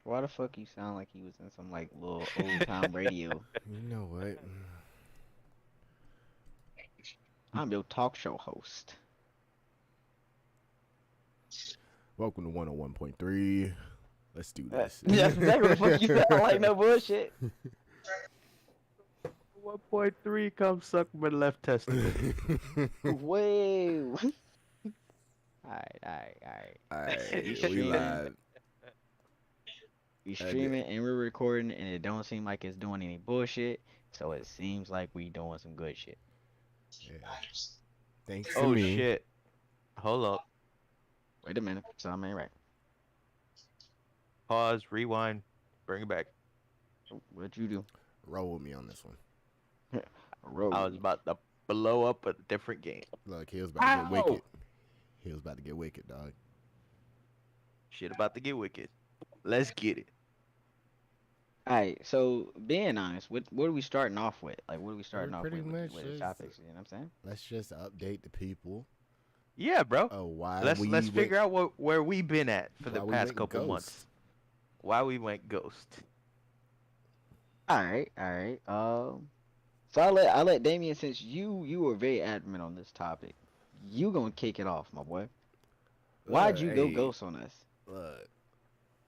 Why the fuck you sound like he was in some like little old time radio? You know what? I'm your talk show host. Welcome to 101.3. Let's do this. That's exactly what the fuck you sound like. No bullshit. 1.3, come suck my left testicle. Whoa. Alright. Alright, You we streaming? live. We streaming and we're recording, and it don't seem like it's doing any bullshit. So it seems like we doing some good shit. Yeah. Thanks to Oh me. shit. Hold up. Wait a minute, something ain't right. Pause, rewind, bring it back. What'd you do? Roll with me on this one. Roll. I was about to blow up a different game. Look, he was about to get Ow! wicked. He was about to get wicked, dog. Shit about to get wicked. Let's get it. Alright, so being honest, what are we starting off with? Like, what are we starting off pretty with much with the just- topics? You know what I'm saying? Let's just update the people. Yeah, bro. Why Let's we figure out where we been at for the why we past went couple ghost. months. Why we went ghost. Alright. So I let Damien, since you were very adamant on this topic, you gonna kick it off, my boy. Why'd you go Hey, ghost on us? Look,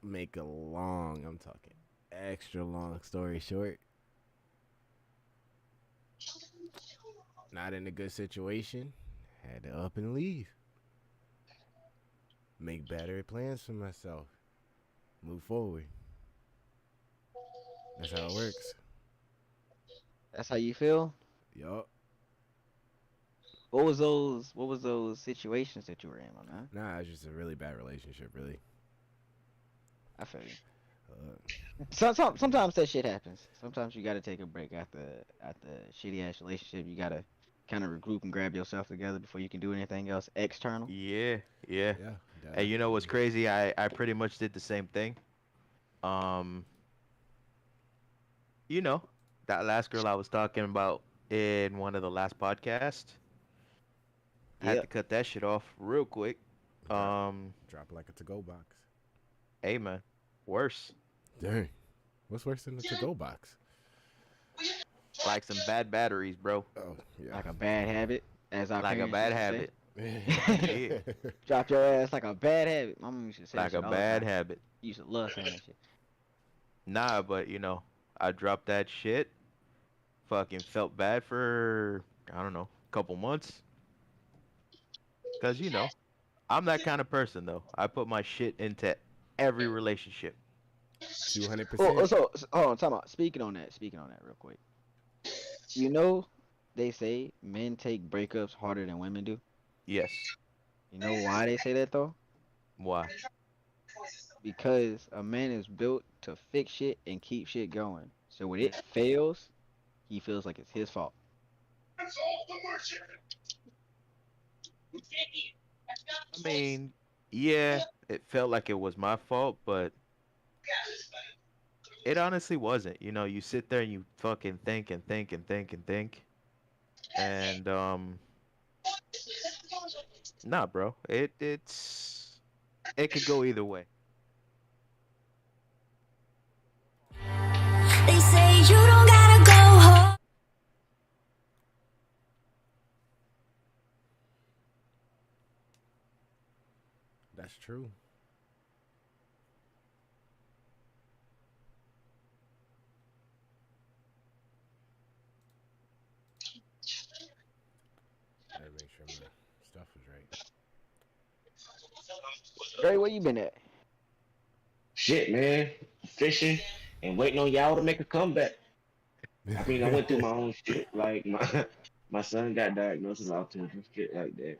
make a long, I'm talking extra long story short. Not in a good situation. Had to up and leave. Make better plans for myself. Move forward. That's how it works. That's how you feel? Yup. What was those situations that you were in, my man? Nah, it's just a really bad relationship, really. I feel you. Uh, Sometimes that shit happens. Sometimes you gotta take a break after shitty ass relationship. You gotta kind of regroup and grab yourself together before you can do anything else external. Yeah. yeah. And you know what's crazy? I pretty much did the same thing. Um, you know, that last girl I was talking about in one of the last podcasts. Had to Yep. cut that shit off real quick. Drop it like a to-go box. Hey man, worse. Dang. What's worse than a to-go box? Like some bad batteries, bro. Oh, yeah. Like a bad habit, as our Like a parents bad used to say. habit. Yeah. Drop your ass like a bad habit. My mom used to say that Like shit a all the bad time. habit. Used to love saying that shit. Nah, but you know, I dropped that shit. Fucking felt bad for I don't know, a couple months. Cause you know, I'm that kind of person though. I put my shit into every relationship. 200%. So hold on, time out. Speaking on that real quick. You know, they say men take breakups harder than women do. Yes. You know why they say that though? Why? Because a man is built to fix shit and keep shit going. So when it fails, he feels like it's his fault. I mean, yeah, it felt like it was my fault, but it honestly wasn't. You know, you sit there and you fucking think and think and think and think. And nah, bro. It could go either way. They say you don't gotta go home. That's true. Gotta make sure my stuff is right. Dre, where you been at? Shit, man. Fishing and waiting on y'all to make a comeback. I mean, I went through my own shit. Like my son got diagnosed with autism, shit like that.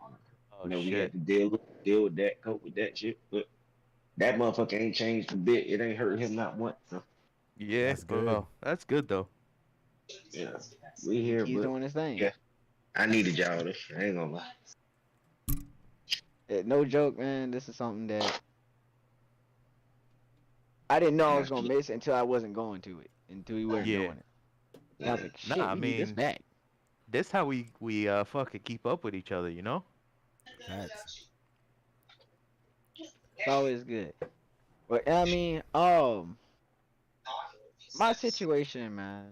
Oh You know, we shit. had to deal with that, cope with that shit. But that motherfucker ain't changed a bit. It ain't hurt him not once. So, Yeah, That's good. well, that's good though. yeah, we here, He's but doing his thing. yeah. I needed y'all to. I ain't gonna lie. No joke, man. This is something that I didn't know I was gonna miss until I wasn't going to it, until we weren't Yeah. doing it. And I was like, shit, Nah, I we need this mean- back. This how we fucking keep up with each other, you know? Facts. It's always good. But I mean, my situation, man.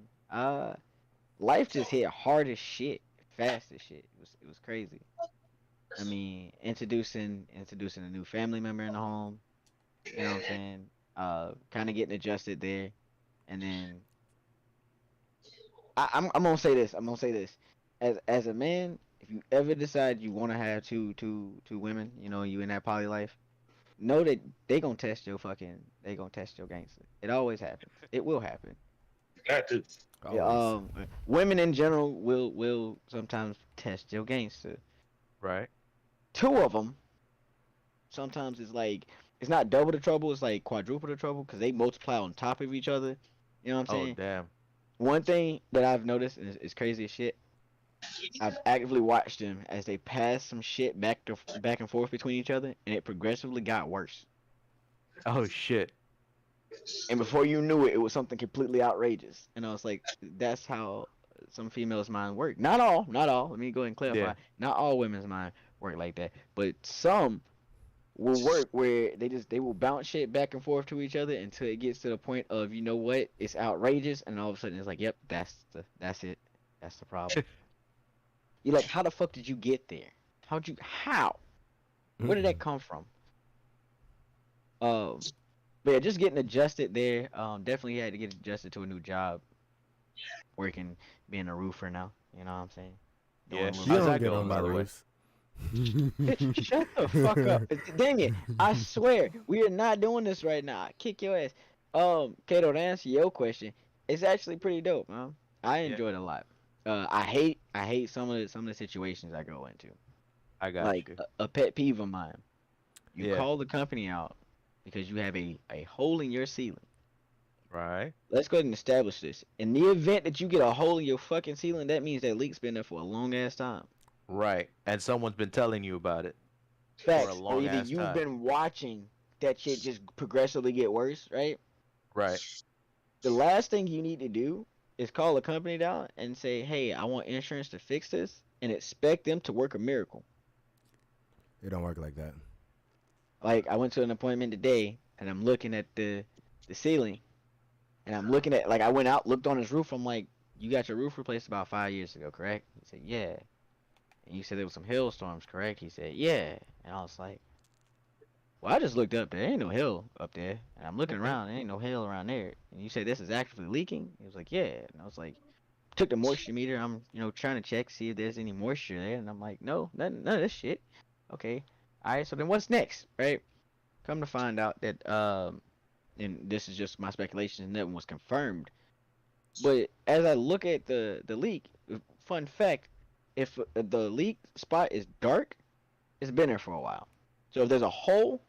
Life just hit hard as shit, fast as shit. It was crazy. I mean, introducing a new family member in the home. You know what I'm saying? Kind of getting adjusted there, and then I'm gonna say this. I'm gonna say this. As a man, if you ever decide you want to have two women, you know, you in that poly life, know that they gonna test your gangster. It always happens. It will happen. Got to. Yeah, Always. women in general will sometimes test your gangster. Right. Two of them sometimes it's not double the trouble, it's like quadruple the trouble because they multiply on top of each other. You know what I'm Oh saying? damn. One thing that I've noticed is crazy as shit. I've actively watched them as they pass some shit back and forth between each other, and it progressively got worse. Oh shit. And before you knew it, it was something completely outrageous. And I was like, that's how some females' mind work. Not all, not all. Let me go ahead and clarify. Yeah. Not all women's mind work like that, but some will work where they will bounce shit back and forth to each other until it gets to the point of, you know what, it's outrageous, and all of a sudden it's like, yep, that's it, that's the problem. You're like, how the fuck did you get there? How? Where did that come from? But yeah, just getting adjusted there. Definitely had to get adjusted to a new job, working, being a roofer now. You know what I'm saying? Yeah. Doing You How's don't that get going, on by my the way? roofs. Bitch, shut the fuck up. Dang it. I swear, we are not doing this right now. I kick your ass. Kato, to answer your question, it's actually pretty dope, man. I Yeah. enjoy it a lot. I hate some of the situations I go into. I got Like you. a pet peeve of mine. You Yeah. call the company out because you have a hole in your ceiling. Right. Let's go ahead and establish this. In the event that you get a hole in your fucking ceiling, that means that leak's been there for a long ass time. Right. And someone's been telling you about it for a Facts. Or long either ass you've time. been watching that shit just progressively get worse, right? Right. The last thing you need to do is call a company down and say, hey, I want insurance to fix this, and expect them to work a miracle. It don't work like that. Like, I went to an appointment today, and I'm looking at the ceiling, and I'm looking at, like, I went out, looked on his roof, I'm like, you got your roof replaced about 5 years ago, correct? He said, yeah. And you said there was some hailstorms, correct? He said, yeah. And I was like, well, I just looked up there. Ain't no hail up there. And I'm looking around. There ain't no hail around there. And you said this is actively leaking? He was like, yeah. And I was like, took the moisture meter. I'm, trying to check, see if there's any moisture there. And I'm like, no, none of this shit. Okay. All right. So then what's next, right? Come to find out that, and this is just my speculation, and nothing was confirmed. But as I look at the leak, fun fact, if the leak spot is dark, it's been there for a while. So if there's a hole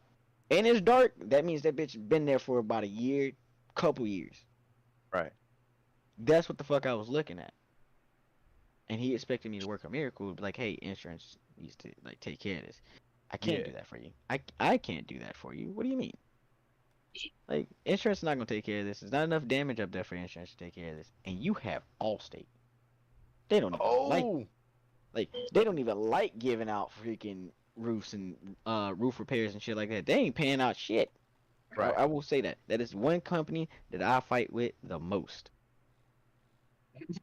and it's dark, that means that bitch been there for about a year, couple years. Right. That's what the fuck I was looking at. And he expected me to work a miracle, be like, hey, insurance needs to like take care of this. I can't Yeah. do that for you. I can't do that for you. What do you mean? Like, insurance is not gonna take care of this. There's not enough damage up there for insurance to take care of this. And you have Allstate. They don't even they don't even like giving out freaking roofs and roof repairs and shit like that. They ain't paying out shit. Right. I will say that. That is one company that I fight with the most.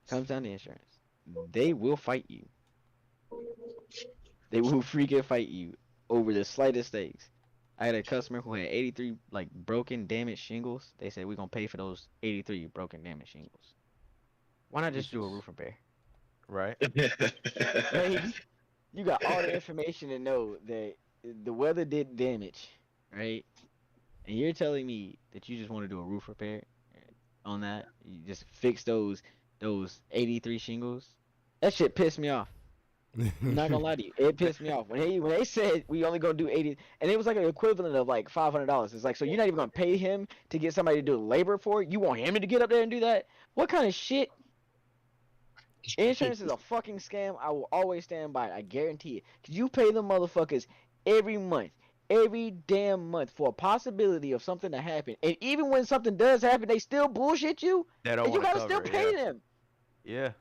Comes down to insurance. They will fight you. They will freaking fight you over the slightest things. I had a customer who had 83 like broken, damaged shingles. They said we're gonna pay for those 83 broken, damaged shingles. Why not just do a roof repair? Right. Like, you got all the information to know that the weather did damage, right? And you're telling me that you just want to do a roof repair on that? You just fix those 83 shingles? That shit pissed me off. I'm not gonna lie to you, it pissed me off when they said we only gonna do 80, and it was like an equivalent of like $500. It's like, so you're not even gonna pay him to get somebody to do labor for it? You want him to get up there and do that? What kind of shit? Insurance is a fucking scam. I will always stand by it. I guarantee it. 'Cause you pay them motherfuckers every month, every damn month for a possibility of something to happen, and even when something does happen, they still bullshit you, They don't and you want to gotta cover still it. pay Yeah. them. Yeah.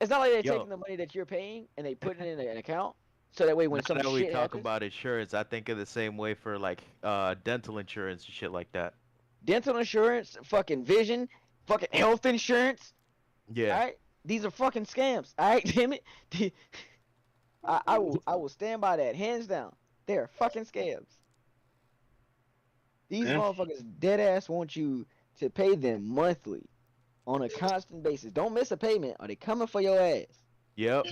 It's not like they're Yo. taking the money that you're paying and they put it in an account So that way when Now some that we shit talk happens, about insurance, I think of the same way for like dental insurance and shit like that. dental insurance, fucking vision, fucking health insurance, all Yeah. right? These are fucking scams, all right? Damn it. I will stand by that, hands down. They're fucking scams. These Yeah. motherfuckers dead ass want you to pay them monthly on a constant basis. Don't miss a payment or they coming for your ass. Yep.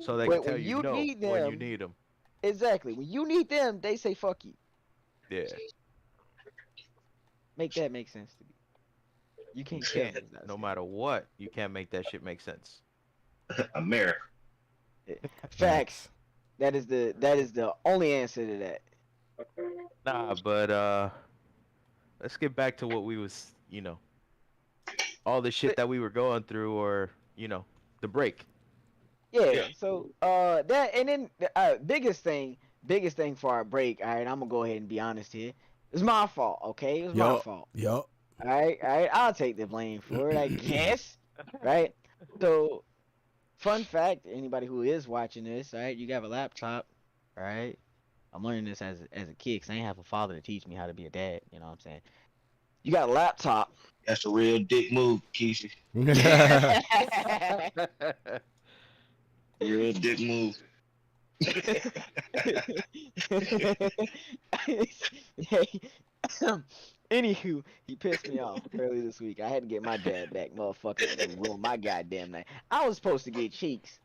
So they can But tell when you you no need when you them, need them. exactly. When you need them, they say fuck you. Yeah. Make that make sense to me. You You can't tell can't. me it's not a No scam. matter what, you can't make that shit make sense. America. Facts. That is the only answer to that. Nah, but let's get back to what we was, all the shit But that we were going through, or the break. yeah, Yeah. so that and then the biggest thing for our break. All right, I'm gonna go ahead and be honest here. It's my fault. Okay, it was my Yup. fault. Yup. All right. I'll take the blame for it, I guess. Right. So, fun fact: anybody who is watching this, all right, you have a laptop, all right. I'm learning this as a kid because I ain't have a father to teach me how to be a dad. You know what I'm saying? You got a laptop. That's a real dick move, Keisha. Real dick move. Hey, anywho, he pissed me off earlier this week. I had to get my dad back, motherfucker. It ruined my goddamn night. I was supposed to get cheeks.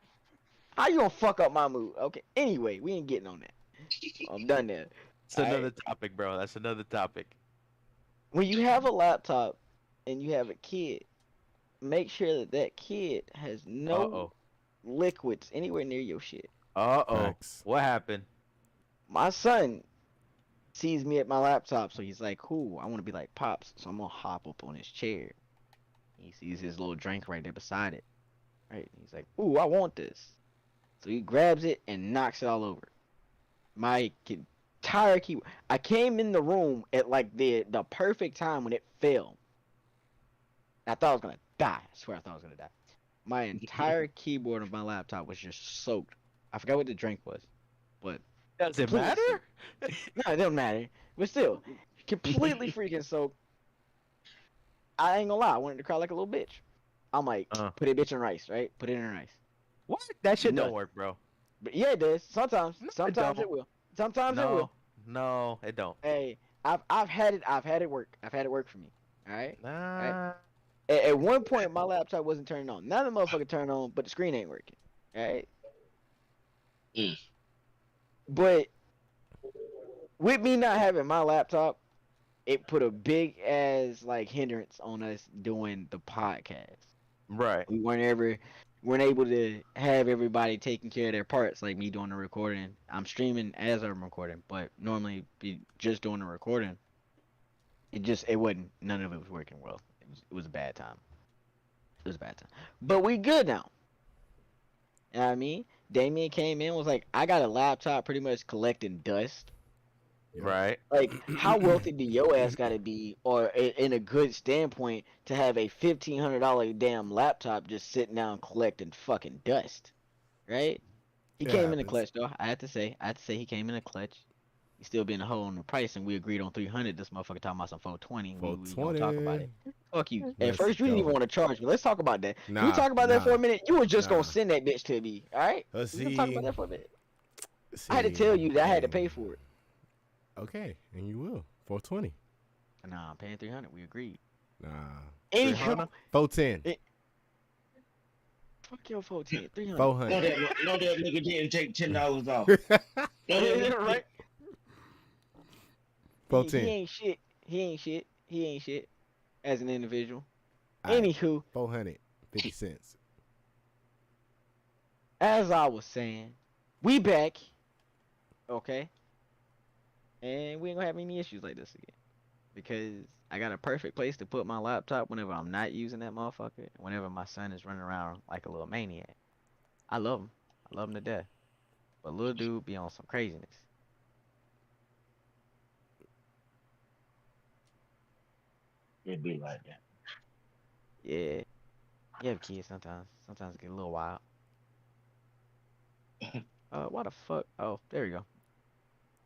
How you gonna fuck up my mood? Okay. Anyway, we ain't getting on that. I'm done there. It's All right. another topic, bro. That's another topic. When you have a laptop and you have a kid, make sure that that kid has Uh no oh. liquids anywhere near your shit. Uh oh. Facts. What happened? My son sees me at my laptop, so he's like, cool, I want to be like Pops, so I'm gonna hop up on his chair. He sees his little drink right there beside it. Right? He's like, ooh, I want this. So he grabs it and knocks it all over. My entire keyboard. I came in the room at like the perfect time when it fell. I thought I was gonna die. I swear I thought I was gonna die. My entire keyboard of my laptop was just soaked. I forgot what the drink was, but Does it completely matter? soaked. No, it don't matter. But still, completely freaking soaked. I ain't gonna lie, I wanted to cry like a little bitch. I'm like, put a bitch in rice, right? Put it in rice. What? That shit don't Nothing. work, bro. But yeah, it does. Sometimes. No, it Sometimes it don't. will. Sometimes it No. will. No, it don't. Hey, I've had it work. I've had it work for me. Alright? Nah. At one point my laptop wasn't turning on. Now the motherfucker turned on, but the screen ain't working. Alright? Mm. But with me not having my laptop, it put a big ass like hindrance on us doing the podcast. Right. We weren't able to have everybody taking care of their parts, like me doing the recording. I'm streaming as I'm recording, but normally be just doing the recording. It wasn't, none of it was working well. It was a bad time. It was a bad time. But we good now. You know what I mean? Damien came in, was like, I got a laptop pretty much collecting dust. Yeah. Right. Like, how wealthy do your ass gotta be, or in a good standpoint, to have a $1,500 damn laptop just sitting down collecting fucking dust, right? He It came in the happens. clutch though. I have to say he came in the clutch. He still being a hoe on the price, and we agreed on 300. This motherfucker talking about some 420. We gonna talk about it. Fuck you. At Let's first you didn't even go. want to charge me. Let's talk about that. Can we Nah, talk about that for a nah, minute? You were just nah. gonna send that bitch to me, all right? Let's We can talk about see. that for a minute. I had to tell you that I had to pay for it. Okay, and you will. 420. Nah, I'm paying 300. We agreed. Nah. Anywho, 300? 410. fuck your 14. 300. No, 400. that nigga didn't take $10 off. Right? He 410. ain't shit. He ain't shit. He ain't shit. As an individual. Alright. Anywho, 450 cents. as I was saying, we back. Okay? And we ain't gonna have any issues like this again. Because I got a perfect place to put my laptop whenever I'm not using that motherfucker. Whenever my son is running around like a little maniac. I love him. I love him to death. But little dude be on some craziness. It'd be like that. Yeah. You have kids sometimes. Sometimes it get a little wild. Why the fuck? Oh, there you go.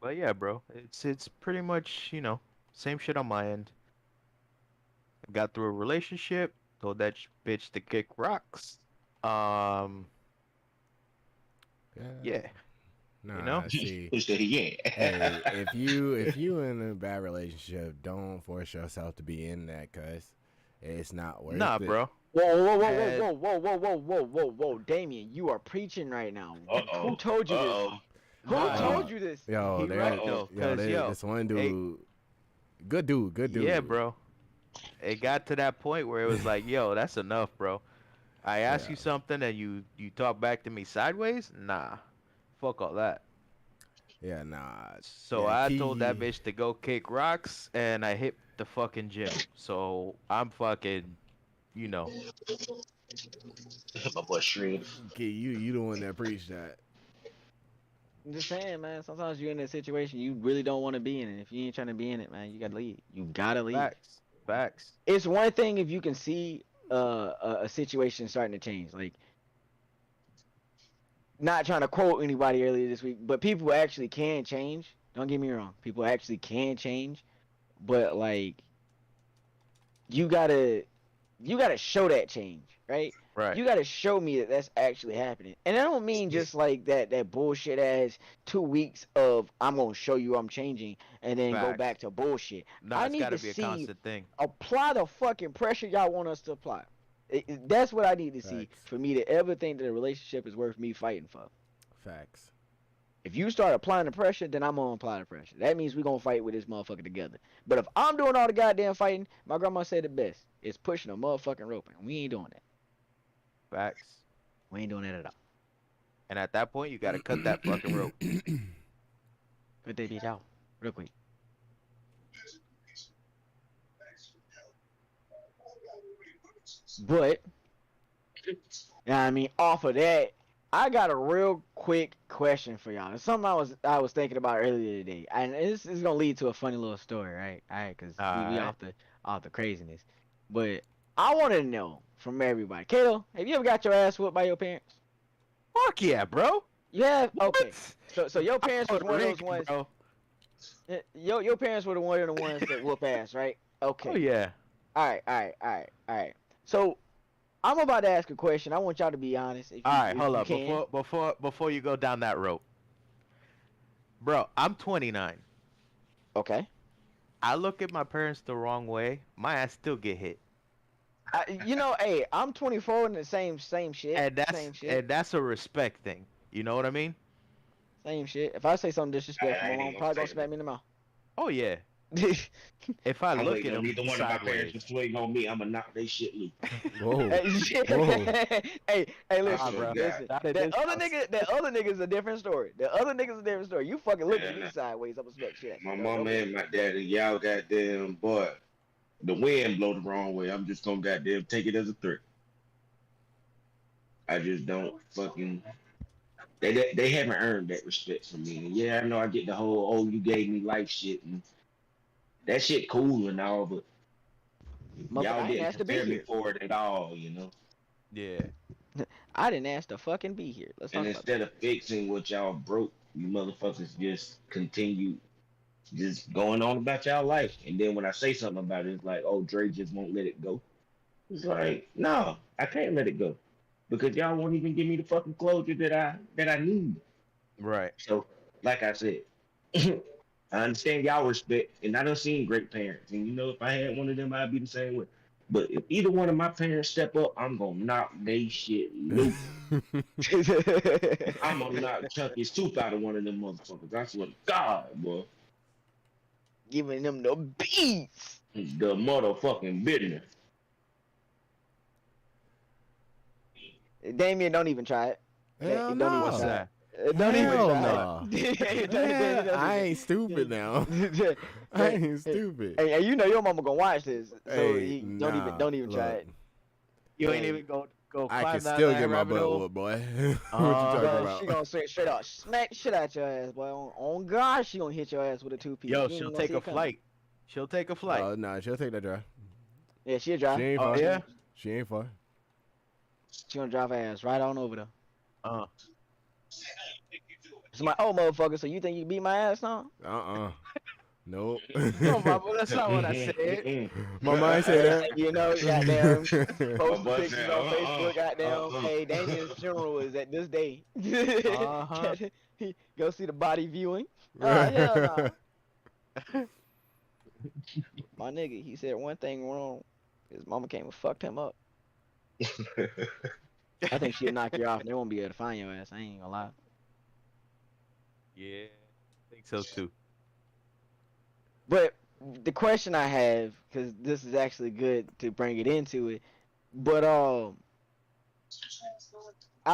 But yeah, bro, it's pretty much, same shit on my end. Got through a relationship, told that bitch to kick rocks. Um, yeah, you know? Nah, see. Who said he Hey, ain't? if you in a bad relationship, don't force yourself to be in that, cuz it's not worth Nah, it. bro. Whoa, And whoa, Damien, you are preaching right now. Uh-oh. Who told you this? Uh-oh. Who nah, told you this? Yo, he there, right Uh-oh. though, cause yo, this one hey, dude, good dude. yeah, bro. It got to that point where it was like, yo, that's enough, bro. I ask Yeah. you something and you talk back to me sideways? Nah, fuck all that. Yeah, nah. So Yeah, I told that key. bitch to go kick rocks, and I hit the fucking gym. So I'm fucking, you know, My boy Shred. Key, you the one that preached that. I'm just saying, man. Sometimes you're in a situation you really don't want to be in, and if you ain't trying to be in it, man, you gotta leave. You gotta leave. facts, facts. It's one thing if you can see a situation starting to change. Like, not trying to quote anybody earlier this week, but people actually can change. Don't get me wrong. People actually can change, but like you gotta show that change, right? Right. You gotta show me that that's actually happening, and I don't mean just like that bullshit ass 2 weeks of I'm gonna show you I'm changing and then go Facts. back to bullshit. Nah, I it's need gotta to be a see constant thing. apply the fucking pressure y'all want us to apply. That's what I need to see Facts. for me to ever think that a relationship is worth me fighting for. Facts. If you start applying the pressure, then I'm gonna apply the pressure. That means we're gonna fight with this motherfucker together. But if I'm doing all the goddamn fighting, my grandma said it best. It's pushing a motherfucking rope, and we ain't doing that. Facts. We ain't doing that at all. And at that point, you gotta cut that fucking rope. Good day, bitch out. Real quick. But, yeah, I mean, off of that, I got a real quick question for y'all. It's something I was thinking about earlier today, and this is gonna lead to a funny little story, right? All right, cause we Alright. off the craziness. But I want to know from everybody. Kato, have you ever got your ass whooped by your parents? Fuck yeah, bro. You have? Okay. What? So your parents was Puerto one of those Rican, ones. bro. Your parents were one of the ones that whoop ass, right? Okay. Oh yeah. All right. So I'm about to ask a question. I want y'all to be honest. If you, All right, if hold you up. can. Before you go down that rope, bro. I'm 29. Okay. I look at my parents the wrong way, my ass still get hit. Hey, I'm 24 and the same shit. And Same shit. and that's a respect thing. You know what I mean? Same shit. If I say something disrespectful, I my ain't mom gonna probably say gonna smack me in the mouth. Oh yeah. If I I'm look waiting at on them neither one of my parents to sideways, swing on me. I'ma knock they shit loose. Whoa. Hey, shit. Whoa. hey, listen, Nah, bro. listen. Not at That this other house. nigga's a different story. The other nigga's a different story. You fucking look at Yeah, me sideways, I'm gonna smack shit at my you. mama Okay. and my daddy, y'all goddamn boy. The wind blow the wrong way. I'm just gonna goddamn take it as a threat. I just don't fucking. They haven't earned that respect from me. And yeah, I know I get the whole "oh you gave me life" shit, and that shit cool and all, but Motherfucker, y'all I ain't didn't asked to be prepare me here. for it at all, you know. Yeah. I didn't ask to fucking be here. Let's And talk about that. instead of fixing what y'all broke, you motherfuckers just continue just going on about y'all life. And then when I say something about it, it's like, oh, Dre just won't let it go. It's like, no, I can't let it go because y'all won't even give me the fucking closure that I need. Right. So, like I said, I understand y'all respect, and I done seen great parents, and you know, if I had one of them, I'd be the same way. But if either one of my parents step up, I'm gonna knock they shit loose. I'm gonna knock Chucky's tooth out of one of them motherfuckers. I swear to God, boy. Giving them the beats. The motherfucking business. Damien, don't even try it. Hell Don't even What's no. try that? it. Don't even Hell try no. it. Man, I ain't stupid now. I ain't stupid. Hey, you know your mama gonna watch this, so Hey, don't even try look, it. You Hey. ain't even go I climb can that still that get my rabbit butt hole? whooped, boy. what you Uh, talking Bro, about? she gonna straight up smack the shit out your ass, boy. On God, she gonna hit your ass with a 2-piece. Yo, You ain't she'll gonna take see a it coming. flight. She'll take a flight. Oh, nah, she'll take that drive. Yeah, she'll drive. She ain't Oh far. yeah. She ain't far. She gonna drive her ass right on over there. Uh. So my motherfucker, so you think you beat my ass now? Nope. No, Mama, that's not what I said. My mind said that. You know, goddamn, post boy pictures said, on Facebook, goddamn, hey, Damien's funeral is at this day. Uh-huh. Go see the body viewing. Hell no. My nigga, he said one thing wrong. His mama came and fucked him up. I think she'll knock you off. They won't be able to find your ass. I ain't gonna lie. Yeah, I think so too. But the question I have, because this is actually good to bring it into it, but out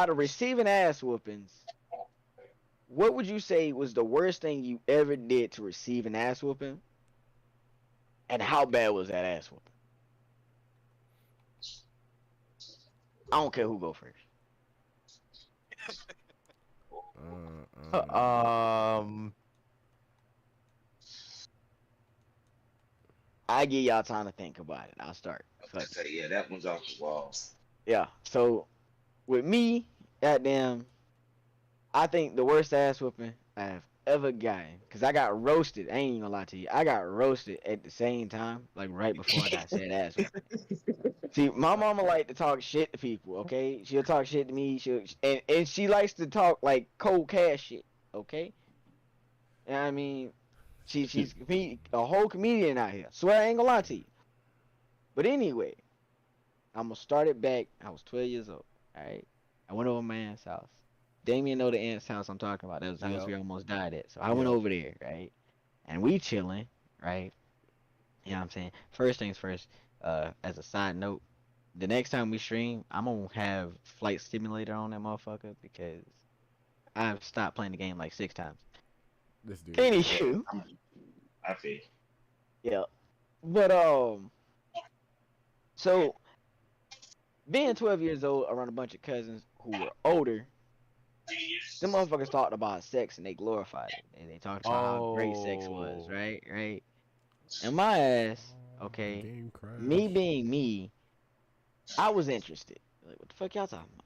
of receiving ass whoopings, what would you say was the worst thing you ever did to receive an ass whooping? And how bad was that ass whooping? I don't care who go first. I give y'all time to think about it. I'll start. I say, yeah, that one's off the wall. Yeah. So with me, goddamn, I think the worst ass whooping I've ever gotten, cause I got roasted. I ain't even gonna lie to you. I got roasted at the same time, like right before I got said ass whooping. See, my mama like to talk shit to people. Okay, she'll talk shit to me. And she likes to talk like cold cash shit. Okay. And I mean, she's a whole comedian out here. Swear I ain't gonna lie to you. But anyway, I'm gonna start it back. I was 12 years old. All right, I went over to my aunt's house. Damien know the aunt's house I'm talking about. That was the house we almost died at. So I went over there, right? And we chilling, right? You know what I'm saying? First things first, as a side note, the next time we stream, I'm gonna have Flight Simulator on that motherfucker because I've stopped playing the game like 6 times. This dude. Anywho, I feel. yeah. But so being 12 years old around a bunch of cousins who were older, them motherfuckers talked about sex and they glorified it. And they talked about how great sex was, right? Right? And my ass, okay, Game crash. me being me, I was interested. Like, what the fuck y'all talking about?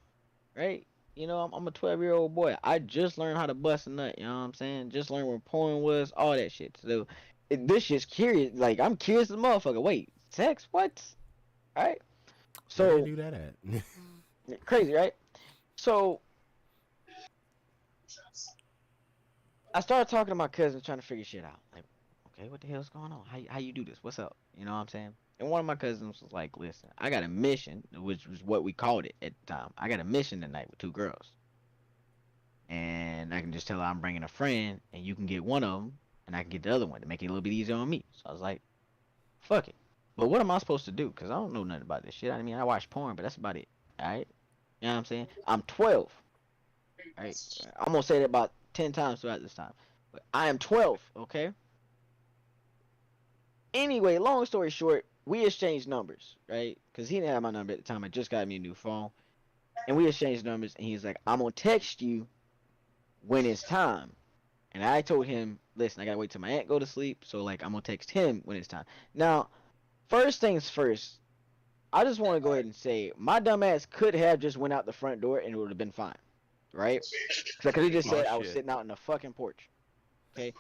Right? You know, I'm a 12-year-old boy. I just learned how to bust a nut, you know what I'm saying? Just learned what porn was, all that shit. So, this shit's curious. Like, I'm curious as a motherfucker. Wait, sex? What? Alright? Where So, you do that at? crazy, right? So, I started talking to my cousins trying to figure shit out. Like, okay, what the hell's going on? How you do this? What's up? You know what I'm saying? And one of my cousins was like, listen, I got a mission, which was what we called it at the time. I got a mission tonight with 2 girls. And I can just tell her I'm bringing a friend, and you can get one of them, and I can get the other one to make it a little bit easier on me. So I was like, fuck it. But what am I supposed to do? Because I don't know nothing about this shit. I mean, I watch porn, but that's about it. All right? You know what I'm saying? I'm 12. All right? I'm going to say that about 10 times throughout this time. But I am 12, okay? Anyway, long story short, we exchanged numbers, right? Because he didn't have my number at the time. I just got me a new phone. And we exchanged numbers, and he's like, I'm going to text you when it's time. And I told him, listen, I got to wait till my aunt go to sleep. So, like, I'm going to text him when it's time. Now, first things first, I just want to go ahead and say, my dumb ass could have just went out the front door, and it would have been fine, right? Because he just said I was sitting out on the fucking porch, okay?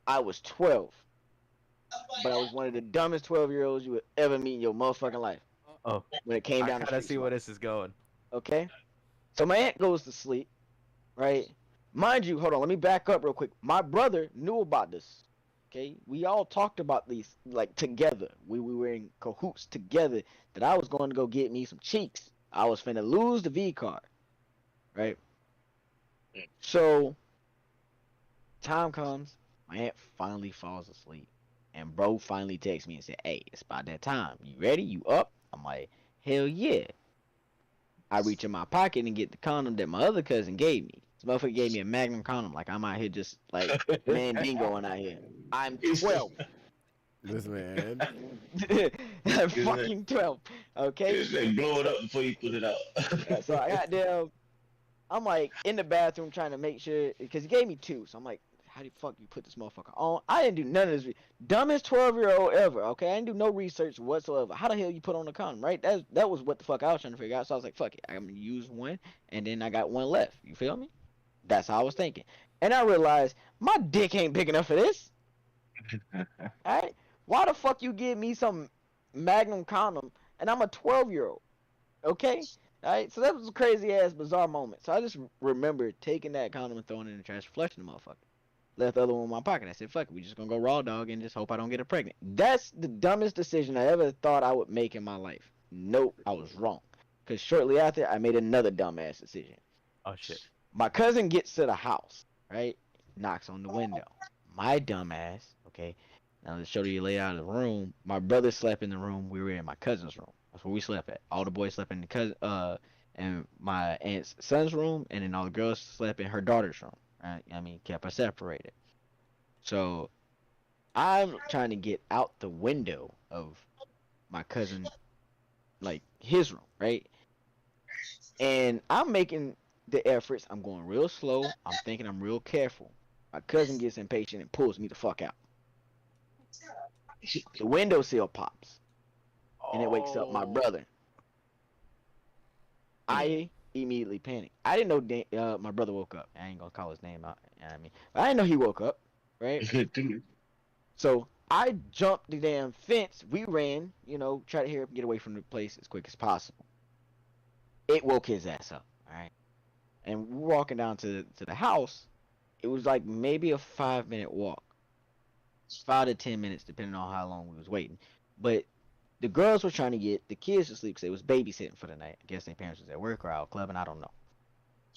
I was 12. But I was one of the dumbest 12-year-olds you would ever meet in your motherfucking life. Oh, when it came down I to gotta see where this is going. Okay? So my aunt goes to sleep, right? Mind you, hold on, let me back up real quick. My brother knew about this. Okay? We all talked about these, like, together. We were in cahoots together that I was going to go get me some cheeks. I was finna lose the V card. Right? So, time comes, my aunt finally falls asleep. And bro finally texts me and said, hey, it's about that time. You ready? You up? I'm like, hell yeah. I reach in my pocket and get the condom that my other cousin gave me. This motherfucker gave me a Magnum condom. Like, I'm out here just, like, man bingoing out here. I'm 12. This man. I'm fucking 12. Okay? They blow it up before you put it out. So I got there. I'm, like, in the bathroom trying to make sure, because he gave me 2. So I'm like, how the fuck you put this motherfucker on? I didn't do none of this. Dumbest 12-year-old ever, okay? I didn't do no research whatsoever. How the hell you put on a condom, right? That was what the fuck I was trying to figure out. So I was like, fuck it. I'm going to use one, and then I got one left. You feel me? That's how I was thinking. And I realized my dick ain't big enough for this. Alright? Why the fuck you give me some Magnum condom and I'm a 12-year-old? Okay? Alright? So that was a crazy ass bizarre moment. So I just remember taking that condom and throwing it in the trash, flushing the motherfucker. Left the other one in my pocket. I said, fuck it, we just gonna go raw dog and just hope I don't get her pregnant. That's the dumbest decision I ever thought I would make in my life. Nope, I was wrong. Because shortly after, I made another dumbass decision. Oh shit. My cousin gets to the house, right? Knocks on the window. My dumbass, okay? Now to show you lay out of the room, my brother slept in the room. We were in my cousin's room. That's where we slept at. All the boys slept in the cousin, and my aunt's son's room, and then all the girls slept in her daughter's room. Right? I mean, kept us separated. So I'm trying to get out the window of my cousin, like his room, right? And I'm making the efforts. I'm going real slow. I'm thinking I'm real careful. My cousin gets impatient and pulls me the fuck out. The windowsill pops, and it wakes up my brother. I immediately panic. I didn't know my brother woke up. I ain't gonna call his name out. You know what I mean, but I didn't know he woke up, right? So I jumped the damn fence. We ran, try to hurry up and get away from the place as quick as possible. It woke his ass up, all right? And we're walking down to the house. It was like maybe a 5-minute walk, 5 to 10 minutes, depending on how long we was waiting. But the girls were trying to get the kids to sleep because they was babysitting for the night. I guess their parents was at work or out clubbing. I don't know.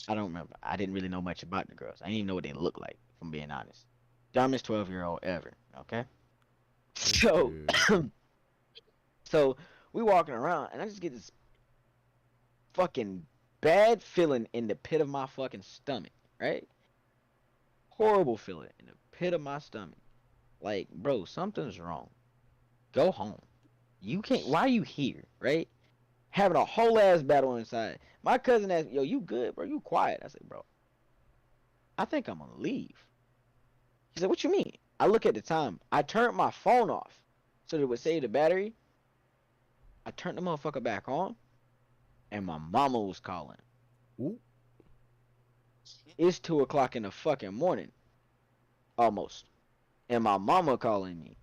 I don't remember. I didn't really know much about the girls. I didn't even know what they looked like, if I'm being honest. Dumbest 12-year-old ever, okay? So, so we walking around, and I just get this fucking bad feeling in the pit of my fucking stomach, right? Horrible feeling in the pit of my stomach. Like, bro, something's wrong. Go home. You can't. Why are you here, right? Having a whole ass battle inside. My cousin asked me, yo, you good, bro? You quiet. I said, bro, I think I'm gonna leave. He said, what you mean? I look at the time. I turned my phone off so that it would save the battery. I turned the motherfucker back on, and my mama was calling. Ooh. It's 2 o'clock in the fucking morning, almost, and my mama calling me.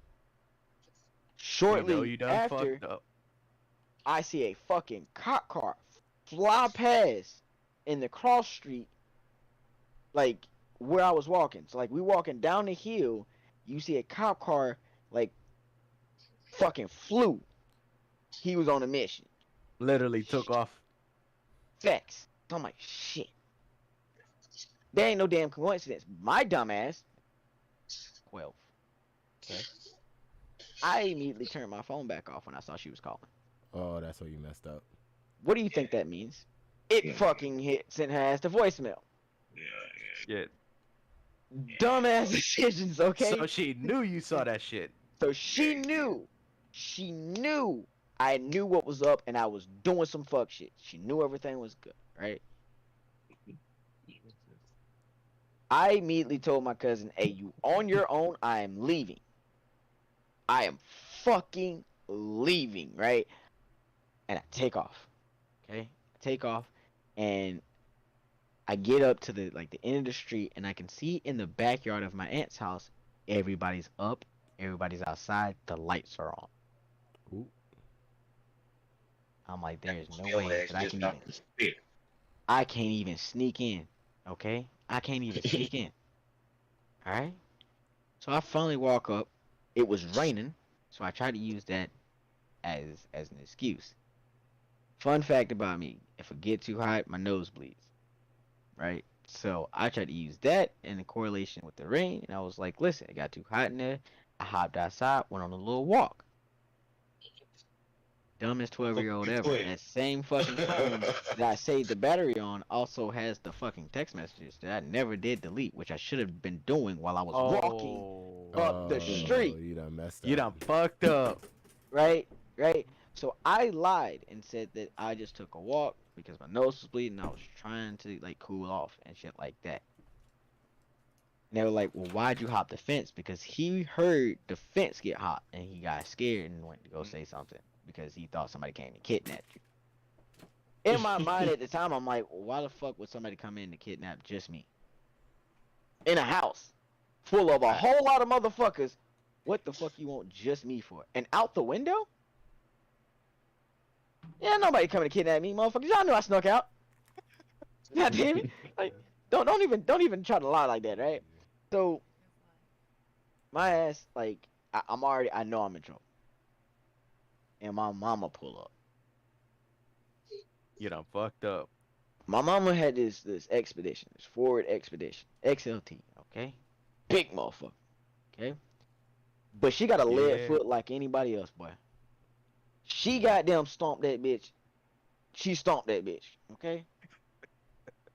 Shortly You done after, fucked up. I see a fucking cop car fly past in the cross street, like where I was walking. So like we walking down the hill, you see a cop car like fucking flew. He was on a mission. Literally took off. Facts. So I'm like, shit. There ain't no damn coincidence. My dumbass, 12. Okay. I immediately turned my phone back off when I saw she was calling. Oh, that's where you messed up. What do you think that means? It fucking sent her ass to voicemail. Yeah. Dumbass decisions, okay? So she knew you saw that shit. So she knew. She knew I knew what was up and I was doing some fuck shit. She knew everything was good, right? I immediately told my cousin, hey, you on your own, I am leaving. I am fucking leaving, right? And I take off. Okay? I take off and I get up to the end of the street and I can see in the backyard of my aunt's house, everybody's up, everybody's outside, the lights are on. Ooh. I'm like, there's no way that I can't even sneak in. Okay? I can't even sneak in. Alright? So I finally walk up. It was raining, so I tried to use that as an excuse. Fun fact about me, if I get too hot, my nose bleeds. Right? So I tried to use that in correlation with the rain, and I was like, listen, it got too hot in there. I hopped outside, went on a little walk. Dumbest 12-year-old ever. That same fucking phone that I saved the battery on also has the fucking text messages that I never did delete, which I should have been doing while I was walking up the street. You done messed up. You done fucked up. Right? So I lied and said that I just took a walk because my nose was bleeding. I was trying to cool off and shit like that. And they were like, well, why'd you hop the fence? Because he heard the fence get hot and he got scared and went to go say something because he thought somebody came to kidnap you. In my mind at the time, I'm like, well, why the fuck would somebody come in to kidnap just me? in a house full of a whole lot of motherfuckers. What the fuck you want just me for? And out the window? Yeah, nobody coming to kidnap me, motherfuckers. Y'all knew I snuck out. God damn it! Like, don't even try to lie like that, right? So, my ass, like, I know I'm in trouble, and my mama pull up. You done fucked up. My mama had this expedition, this Ford Expedition, XLT, okay? Big motherfucker, okay? But she got a lead foot like anybody else, boy. She goddamn stomped that bitch. She stomped that bitch, okay?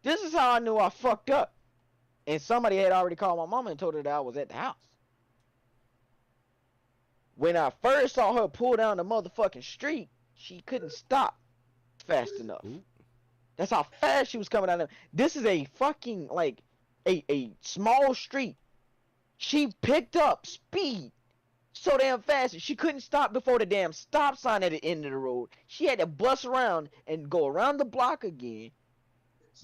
This is how I knew I fucked up. And somebody had already called my mama and told her that I was at the house. When I first saw her pull down the motherfucking street, she couldn't stop fast enough. That's how fast she was coming down there. This is a fucking, like, a small street. She picked up speed so damn fast that she couldn't stop before the damn stop sign at the end of the road. She had to bust around and go around the block again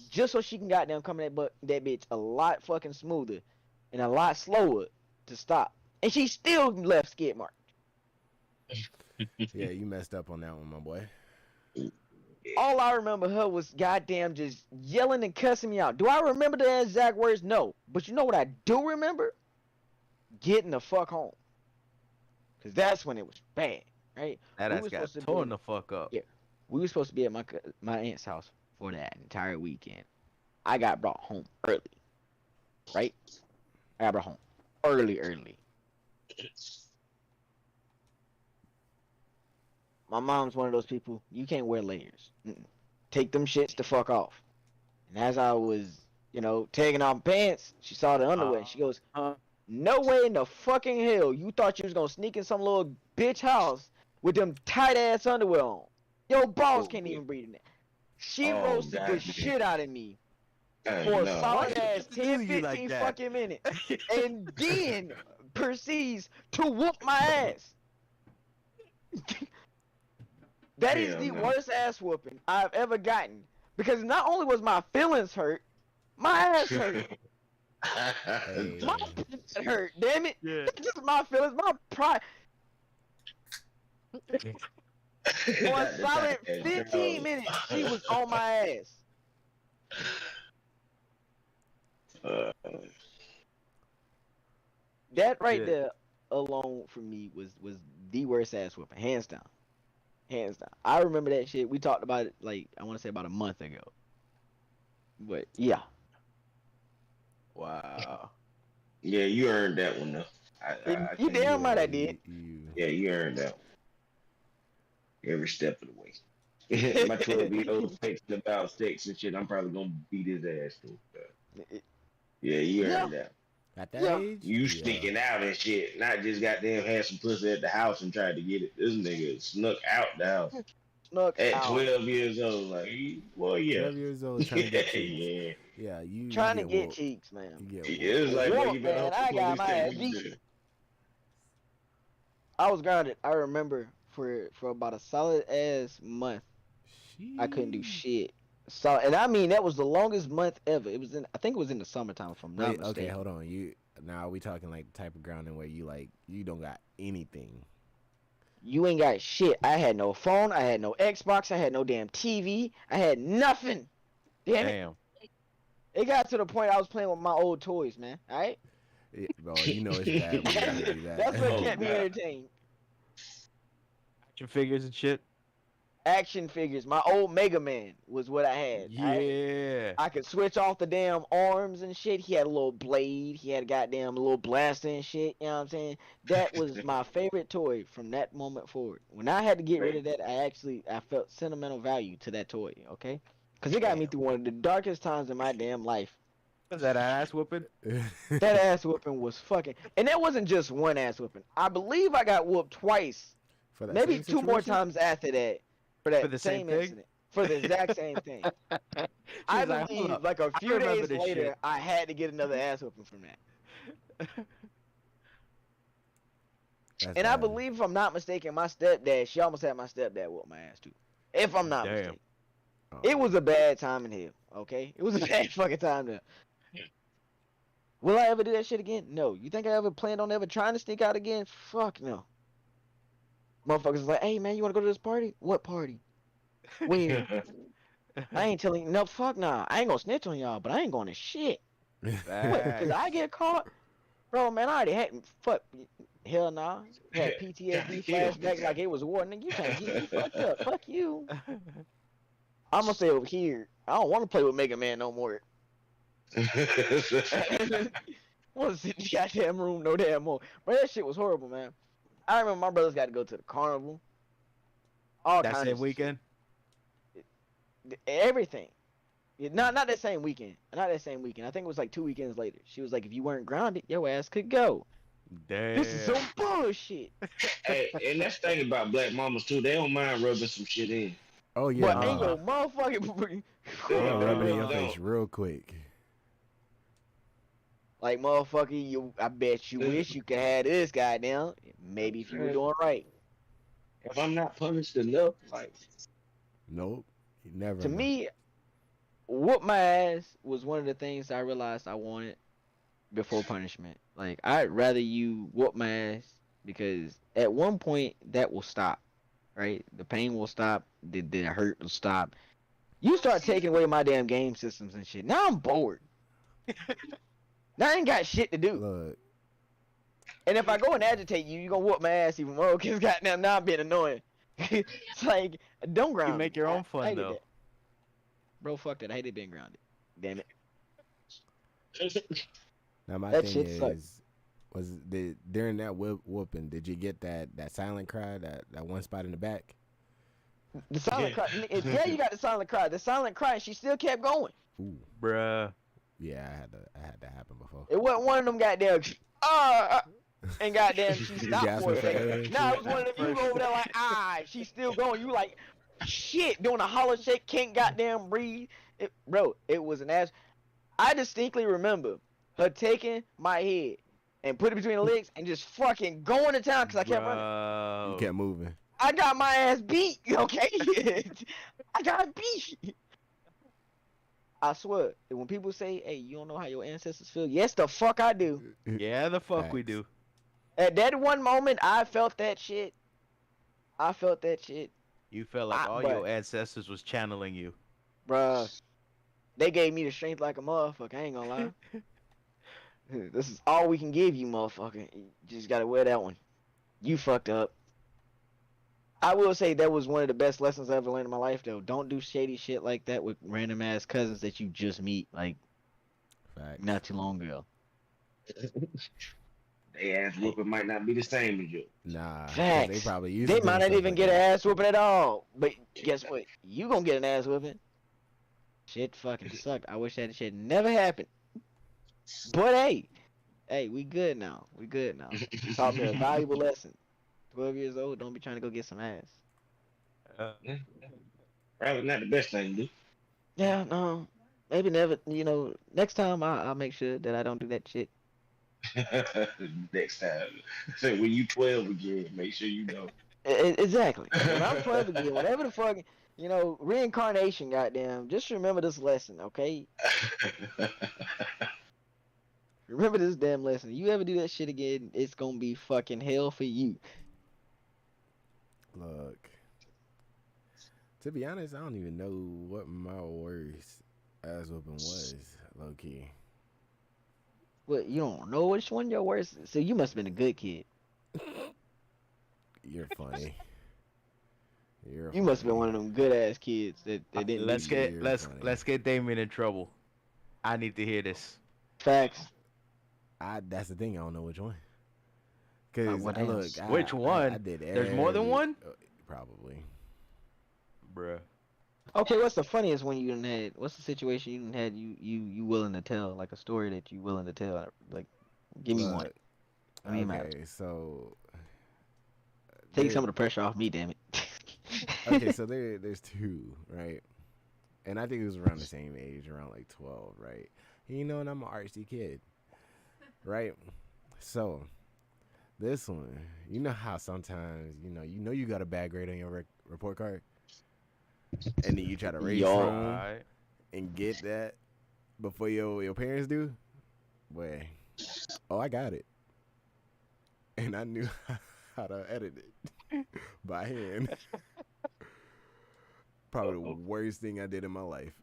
just so she can goddamn come that bitch a lot fucking smoother and a lot slower to stop. And she still left skid marks. Yeah, you messed up on that one, my boy. All I remember her was goddamn just yelling and cussing me out. Do I remember the exact words? No. But you know what I do remember? Getting the fuck home. Because that's when it was bad, right? That ass got torn the fuck up. Yeah. We were supposed to be at my aunt's house for that entire weekend. I got brought home early, right? I got brought home early. My mom's one of those people, you can't wear layers. Take them shits the fuck off. And as I was, taking off pants, she saw the underwear. She goes, no way in the fucking hell you thought you was gonna sneak in some little bitch house with them tight ass underwear on. Your balls can't even breathe in that. She roasted the shit out of me for a solid ass 10, 15 fucking minutes. And then proceeds to whoop my ass. That is the worst ass whooping I've ever gotten. Because not only was my feelings hurt, my ass hurt. My feelings hurt, damn it. Yeah. Just my feelings, my pride. For a solid 15 minutes, she was on my ass. That right there alone for me was the worst ass whooping, hands down. Hands down. I remember that shit. We talked about it, like, I want to say about a month ago. But, yeah. Wow. Yeah, you earned that one, though. You damn right I did. Yeah, you earned that one. Every step of the way. My 12-year-old texting about sex and shit, I'm probably going to beat his ass, too. Yeah, you earned that. At that age? You sneaking out and shit, not just goddamn had some pussy at the house and tried to get it. This nigga snuck out the house. Snuck at out. 12 years old, like, well, yeah. 12 years old, trying to get cheeks. Yeah. Yeah, you Trying to get whooped. cheeks, man. You get It was like, Whoop, well, you better man, hope I the got police my take ass you beat. there. I was grounded. I remember for about a solid ass month, I couldn't do shit. So, and I mean that was the longest month ever. I think it was in the summertime, if I'm not Wait, mistaken. okay, hold on. Now we talking like the type of grounding where you don't got anything. You ain't got shit. I had no phone. I had no Xbox. I had no damn TV. I had nothing. Damn it. It got to the point I was playing with my old toys, man. All right. Yeah, bro, you know it's bad when you gotta do that. That's what kept me entertained. Action figures and shit. Action figures. My old Mega Man was what I had. Yeah. I could switch off the damn arms and shit. He had a little blade. He had a goddamn little blaster and shit. You know what I'm saying? That was my favorite toy from that moment forward. When I had to get rid of that, I felt sentimental value to that toy, okay? Because it got me through one of the darkest times in my damn life. Was that ass whooping? That ass whooping was fucking... And that wasn't just one ass whooping. I believe I got whooped twice. For that Maybe same 2 more situation? times after that. For that For the same thing? incident. For the exact same thing. I like, believe, hold up. like a I few remember days this later, shit. I had to get another ass whooping from that. That's And I bad. believe, if I'm not mistaken, my stepdad, she almost had my stepdad whoop my ass too. If I'm not mistaken. Oh. It was a bad time in hell, okay? It was a bad fucking time there. Will I ever do that shit again? No. You think I ever planned on ever trying to sneak out again? Fuck no. Motherfuckers is like, hey man, you wanna go to this party? What party? When? I ain't telling you. No, fuck nah. I ain't gonna snitch on y'all, but I ain't going to shit. What? Cause I get caught? Bro, man, I already had fuck. Hell nah. Had PTSD flashbacks like it was war. Nigga, you trying to get me fucked up? Fuck you. I'm gonna stay over here. I don't want to play with Mega Man no more. I want to sit in the goddamn room no damn more. But that shit was horrible, man. I remember my brothers got to go to the carnival. All That kinds same of weekend. everything. Not that same weekend. Not that same weekend. I think it was like 2 weekends later. She was like, if you weren't grounded, your ass could go. Damn. This is some bullshit. Hey, and that's the thing about black mamas too. They don't mind rubbing some shit in. Oh yeah, But nah. ain't your motherfucking They'll rub it in They your don't. face real quick. like motherfucker, I bet you wish you could have this goddamn. Maybe if you were doing right. If I'm not punished enough, like Nope, you never. To know. me, whoop my ass was one of the things I realized I wanted before punishment. Like I'd rather you whoop my ass because at one point that will stop, right? The pain will stop, the hurt will stop. You start taking away my damn game systems and shit. Now I'm bored. Now I ain't got shit to do. Look, And if I go and agitate you, you gonna whoop my ass even more because goddamn now I'm being annoying. It's like don't ground You make me. your I own fun hated though. that. Bro, fuck that. I hated being grounded. Damn it. now my That thing shit sucked. during that whooping, did you get that silent cry, that one spot in the back? The silent cry. Yeah, you got the silent cry. The silent cry, she still kept going. Ooh, Bruh. yeah, I had that happen before. It wasn't one of them goddamn, and goddamn, she stopped gasping for a for air second. and Nah, shit? it was one of them, you go over there like, she's still going. You like, shit, doing a hollow shake, can't goddamn breathe. Bro, it was an ass. I distinctly remember her taking my head and put it between the legs and just fucking going to town because I kept running. Bro. You kept moving. I got my ass beat, okay? I got beat. I swear, when people say, hey, you don't know how your ancestors feel, yes, the fuck I do. Yeah, the fuck we Facts. do. At that one moment, I felt that shit. I felt that shit. You felt like all but- your ancestors was channeling you. Bruh. They gave me the strength like a motherfucker, I ain't gonna lie. This is all we can give you, motherfucker. You just gotta wear that one. You fucked up. I will say that was one of the best lessons I ever learned in my life, though. Don't do shady shit like that with random ass cousins that you just meet, like, Facts. not too long ago. they ass whooping might not be the same as you. Nah, 'cause Facts. they probably used They to might doing not stuff even like get an that. ass whooping at all. But guess what? You gonna get an ass whooping. Shit fucking sucked. I wish that shit never happened. But hey, we good now. We good now. You taught me a valuable lesson. 12 years old, don't be trying to go get some ass. Probably not the best thing to do. Yeah, no. Maybe never, next time I'll make sure that I don't do that shit. Next time. So when you 12 again, make sure you know. Exactly. When I'm 12 again, whatever the fuck, reincarnation, goddamn, just remember this lesson, okay? Remember this damn lesson. You ever do that shit again, it's gonna be fucking hell for you. Look, to be honest, I don't even know what my worst ass whooping was, low key. What, you don't know which one your worst? So you must have been a good kid. You're funny. You must have been one of them good ass kids that didn't Let's do shit. get You're funny. let's get Damien in trouble. I need to hear this. Facts. That's the thing. I don't know which one. Cause what look, else? Which one? I did. There's more than one? Probably. Bruh. Okay, what's the funniest one you done had? What's the situation you done had you willing to tell? Like a story that you willing to tell? Like, give me one. Look, I mean, okay, so take some of the pressure off me, damn it. okay, so there's two, right? And I think it was around the same age, around like 12, right? And and I'm an artsy kid, right? So this one, you know how sometimes you got a bad grade on your report card, and then you try to raise Yo. home Alright. and get that before your parents do. Boy. Oh, I got it. And I knew how to edit it by hand. Probably the worst thing I did in my life.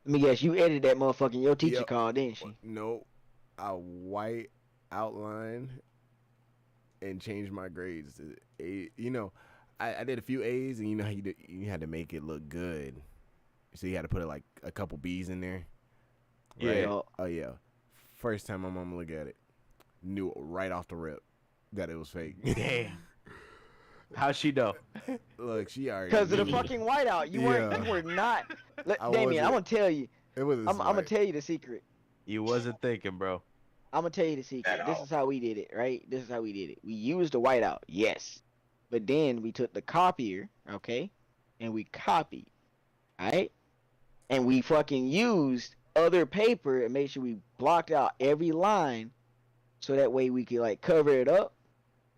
Let me guess, you edited that motherfucker in your teacher Yep. called, didn't she? No, I white outline and changed my grades to A. You know, I did a few A's, and you know how you had to make it look good. So you had to put like a couple B's in there. Right? Yeah. Oh yeah. First time my mama looked at it, knew right off the rip that it was fake. Damn. How'd she know? Look, she already Because of the knew. fucking whiteout. You were not. I Damien, I'm wasn't- gonna tell you. It was. I'm gonna tell you the secret. You wasn't thinking, bro. I'm gonna tell you the secret. At This all. is how we did it, right? This is how we did it. We used the whiteout, yes, but then we took the copier, okay, and we copied, alright, and we fucking used other paper and made sure we blocked out every line, so that way we could like cover it up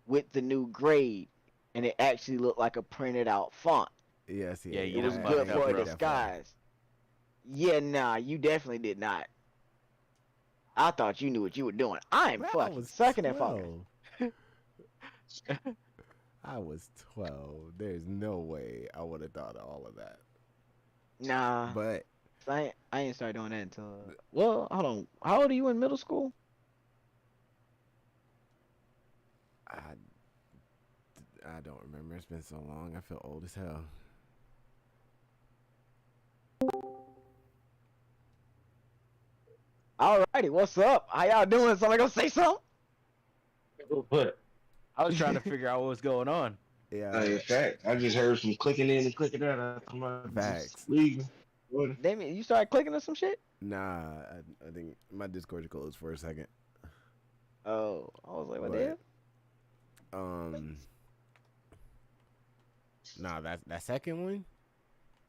with the new grade, and it actually looked like a printed out font. Yes, Yeah, you It was done good fucked up, for a bro. disguise. Yeah, nah, you definitely did not. I thought you knew what you were doing. I'm Bro, I fucking was sucking at fucking. 12. I was 12. There's no way I would have thought of all of that. Nah, But I ain't started doing that until. Well, hold on. How old are you in middle school? I don't remember. It's been so long. I feel old as hell. Alrighty, what's up? How y'all doing? Somebody gonna say something? What? I was trying to figure out what was going on. Yeah. In fact, I just heard some clicking in and clicking out. I'm like, Facts. leaving. What? Damien, you started clicking on some shit? Nah, I think my Discord closed for a second. Oh, I was like, what the But, hell? Nah, that second one?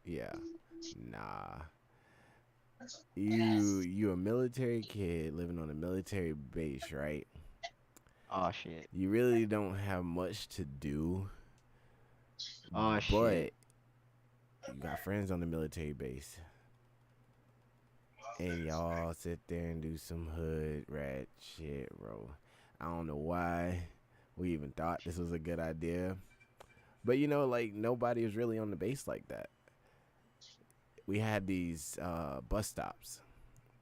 Yeah. Nah. You a military kid living on a military base, right? Oh shit. You really don't have much to do. Oh But shit. you got friends on the military base. And y'all sit there and do some hood rat shit, bro. I don't know why we even thought this was a good idea. But you know, like nobody was really on the base like that. We had these bus stops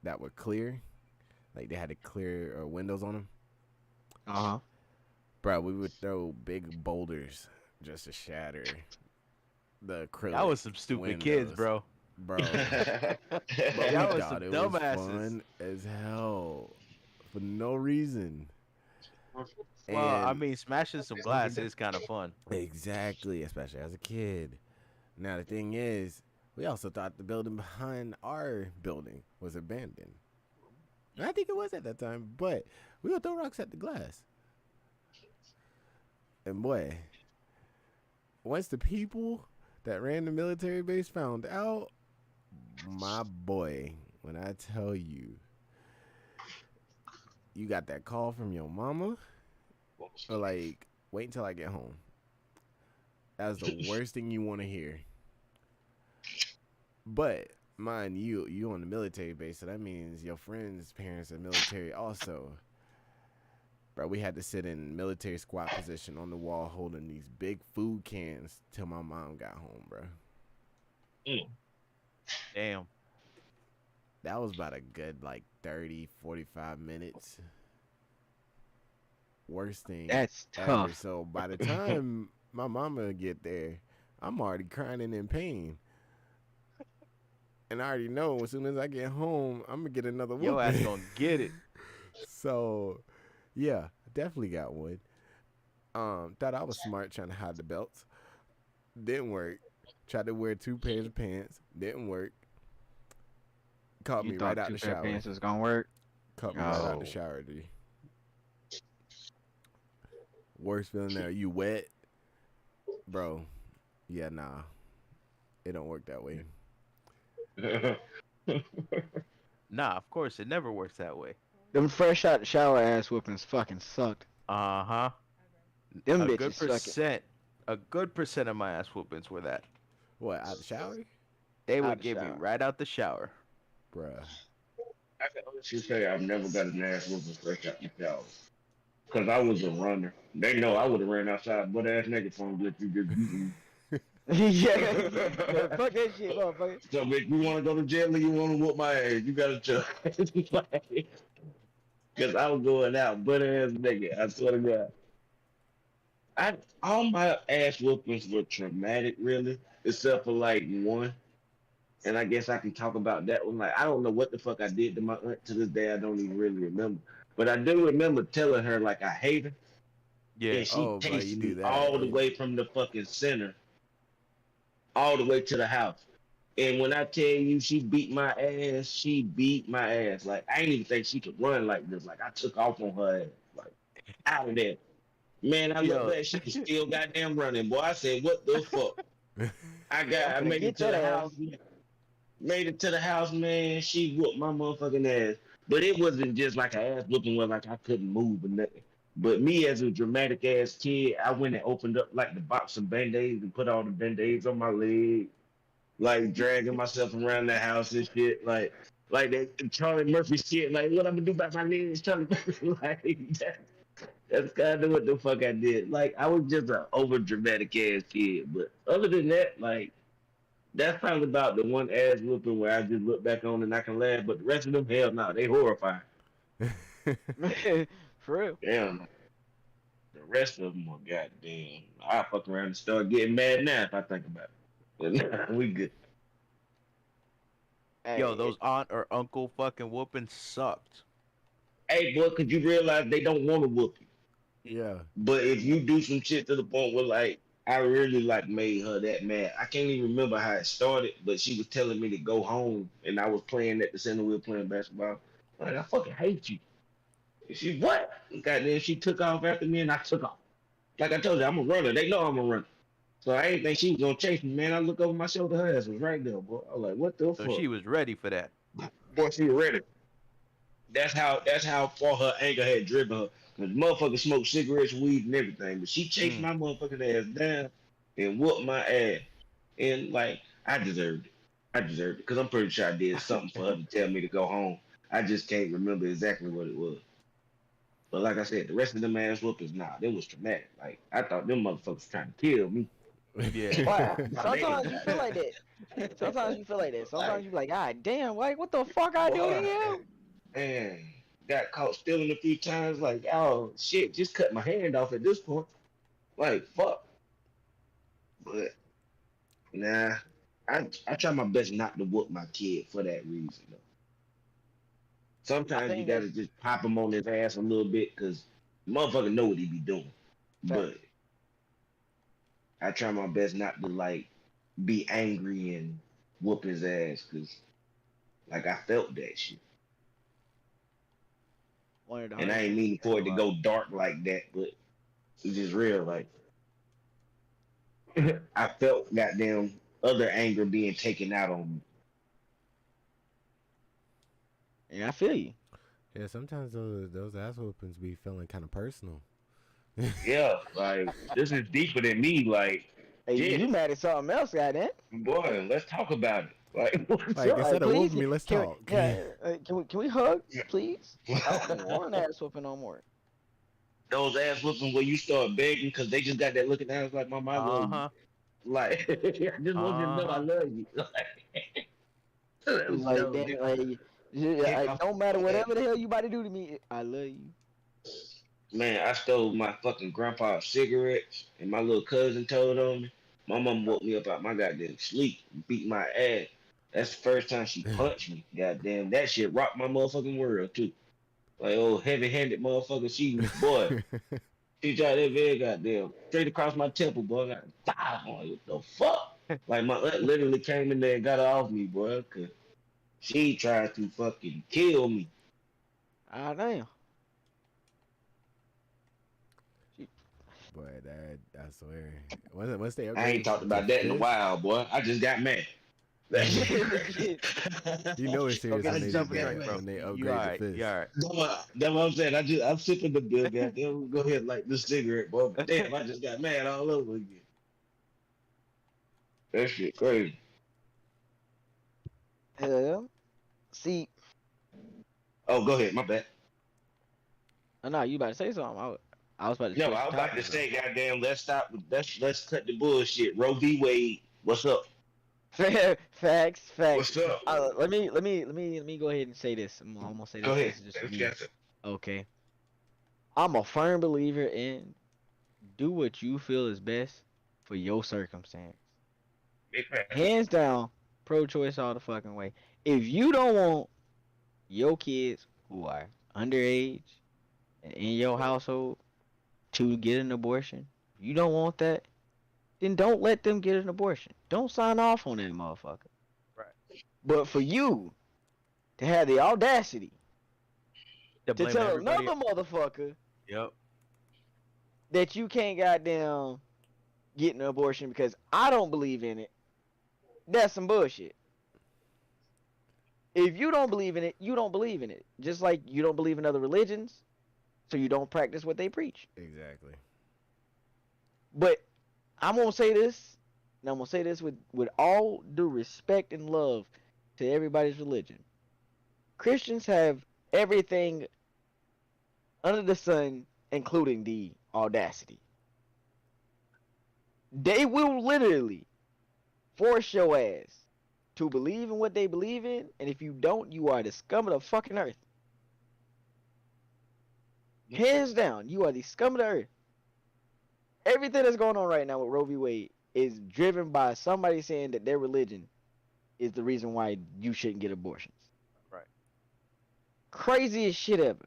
that were clear. Like they had to clear windows on them. Uh-huh. Bro, we would throw big boulders just to shatter the acrylic. That was some stupid kids, windows. bro. Bro. That We was thought some it dumbasses. fun as hell for no reason. Well, I And- mean, smashing some glass is kind of fun. Exactly, especially as a kid. Now the thing is, we also thought the building behind our building was abandoned. And I think it was at that time, but we would throw rocks at the glass. And boy, once the people that ran the military base found out, my boy, when I tell you, you got that call from your mama, or like, wait until I get home. That's the worst thing you want to hear. But mind you on the military base, so that means your friends' parents are military also. Bro, we had to sit in military squat position on the wall holding these big food cans till my mom got home, bro. Damn. That was about a good like 30, 45 minutes. Worst thing That's ever. tough. So by the time my mama get there, I'm already crying and in pain. And I already know as soon as I get home, I'm gonna get another Your ass whooping. gonna get it. So, yeah, definitely got one. Thought I was smart trying to hide the belts. Didn't work. Tried to wear 2 pairs of pants. Didn't work. Caught me You right thought out the 2 pair of shower. pants was gonna work? Caught me right out Oh. the shower, dude. Worst feeling there. You wet, bro? Yeah, nah. It don't work that way. Nah, of course it never works that way. Them fresh out the shower ass whoopings fucking sucked. Uh huh. Them A bitches good suck it. percent. A good percent of my ass whoopings were that. What, out the shower? They Out would the get me shower. right out the shower. Bruh. I can honestly say I've never got an ass whooping fresh out the shower. Cause I was a runner. They know I would have ran outside butt ass naked for them if you just beat me. Yeah. Fuck that shit, motherfucker. So if you want to go to jail or you want to whoop my ass, you gotta choose. Cause I was going out butt ass naked. I swear to God. I all my ass whoopings were traumatic, really, except for like one. And I guess I can talk about that one. Like I don't know what the fuck I did to my aunt to this day. I don't even really remember. But I do remember telling her like I hate her, Yeah. and she Oh, bro, you chased do me that. all the way from the fucking center, all the way to the house. And when I tell you she beat my ass, she beat my ass. Like I didn't even think she could run like this. Like I took off on her ass, like out of there. Man, I look Yo. back, she was still goddamn running. Boy, I said, what the fuck? I I'm finna made it get to that the ass. house. Made it to the house, man. She whooped my motherfucking ass. But it wasn't just like an ass whooping where like I couldn't move or nothing. But me as a dramatic ass kid, I went and opened up like the box of band-aids and put all the band-aids on my leg, like dragging myself around the house and shit, like that Charlie Murphy shit, like what I'm gonna do about my legs, Charlie Murphy, like that's kind of what the fuck I did. Like I was just an over dramatic ass kid, but other than that, like that's probably about the one ass whooping where I just look back on and I can laugh. But the rest of them, hell no, they horrifying. For real. Damn, the rest of them are goddamn. I fuck around and start getting mad now if I think about it. But we good. Yo, Hey, those aunt or uncle fucking whoopings sucked. Hey, boy, could you realize they don't want to whoop you? Yeah. But if you do some shit to the point where like I really like made her that mad. I can't even remember how it started, but she was telling me to go home, and I was playing at the center. We were playing basketball. Like I fucking hate you. And she what? Goddamn, she took off after me, and I took off. Like I told you, I'm a runner. They know I'm a runner. So I didn't think she was gonna chase me, man. I look over my shoulder, her ass was right there, boy. I was like, what the So fuck? she was ready for that. Boy, she was ready. That's how far her anger had driven her. Cause the motherfucker smoked cigarettes, weed, and everything. But she chased my motherfucking ass down and whooped my ass. And like I deserved it. I deserved it. Cause I'm pretty sure I did something for her to tell me to go home. I just can't remember exactly what it was. But like I said, the rest of them ass whoopers, nah, it was traumatic. Like I thought them motherfuckers trying to kill me. Yeah. why? Sometimes you feel like that. Sometimes you feel like that. Sometimes you be like, God damn, like what the fuck I do to you? Man, got caught stealing a few times. Like, oh shit, just cut my hand off at this point. Like, fuck. But nah, I try my best not to whoop my kid for that reason. Though. I Sometimes you think gotta that's just pop him on his ass a little bit, cause the motherfucker know what he be doing. But I try my best not to like be angry and whoop his ass, cause like I felt that shit. one of the And I hardest ain't things mean to for it go to out. go dark like that, but it's just real. Like I felt goddamn other anger being taken out on And I feel you. Yeah, sometimes those ass whoopings be feeling kind of personal. me. Yeah, like this is deeper than me. Like, Hey, you shit, mad at something else, goddamn? boy, let's talk about it. Like, what's Like up? instead of Please, whooping me, let's can talk. can we hug, please? I don't want an ass whooping no more. Those ass whooping where you start begging because they just got that look in the eyes like, Mama, I love you. Uh-huh. Like, I just want you to know I love you. Like, Like no, damn, like it don't matter whatever the hell you about to do to me. I love you. Man, I stole my fucking grandpa's cigarettes, and my little cousin told on me. My mom woke me up out my goddamn sleep and beat my ass. That's the first time she punched me. Goddamn, that shit rocked my motherfucking world too. Like old heavy-handed motherfucker, boy, she tried that very goddamn straight across my temple, boy. I got five. I'm like, what the fuck? Like my aunt literally came in there and got her off me, boy, cause she tried to fucking kill me. Ah damn. Boy, that I swear. Once they I ain't upgrade talked to about that in a fist, while, boy. I just got mad. you know it's serious Okay, when I they just do got that. mad. When they You upgrade alright. to fist. You alright. That's what I'm saying. I'm sipping the bill, goddamn. Go ahead and light this cigarette, boy. Damn, I just got mad all over again. That shit crazy. Hell, see, Oh, go ahead. My bad. Oh, no, you about to say something? I was about to No, switch I the was about topic. to say, goddamn, let's stop. Let's cut the bullshit. Roe v. Wade, what's up? Facts. What's up? Let me go ahead and say this. I'm gonna say Go this. ahead. This is just Let's me. get it. Okay. I'm a firm believer in do what you feel is best for your circumstance. Big fan. Hands down, pro-choice all the fucking way. If you don't want your kids who are underage and in your household to get an abortion, if you don't want that, then don't let them get an abortion. Don't sign off on that motherfucker. Right. But for you to have the audacity To to blame tell everybody. another motherfucker Yep. that you can't goddamn get an abortion because I don't believe in it, that's some bullshit. If you don't believe in it, you don't believe in it. Just like you don't believe in other religions, so you don't practice what they preach. Exactly. But I'm gonna say this, and I'm gonna say this with all due respect and love to everybody's religion. Christians have everything under the sun, including the audacity. They will literally force your ass to believe in what they believe in, and if you don't, you are the scum of the fucking earth. Hands down, you are the scum of the earth. Everything that's going on right now with Roe v. Wade is driven by somebody saying that their religion is the reason why you shouldn't get abortions. Right. Craziest shit ever.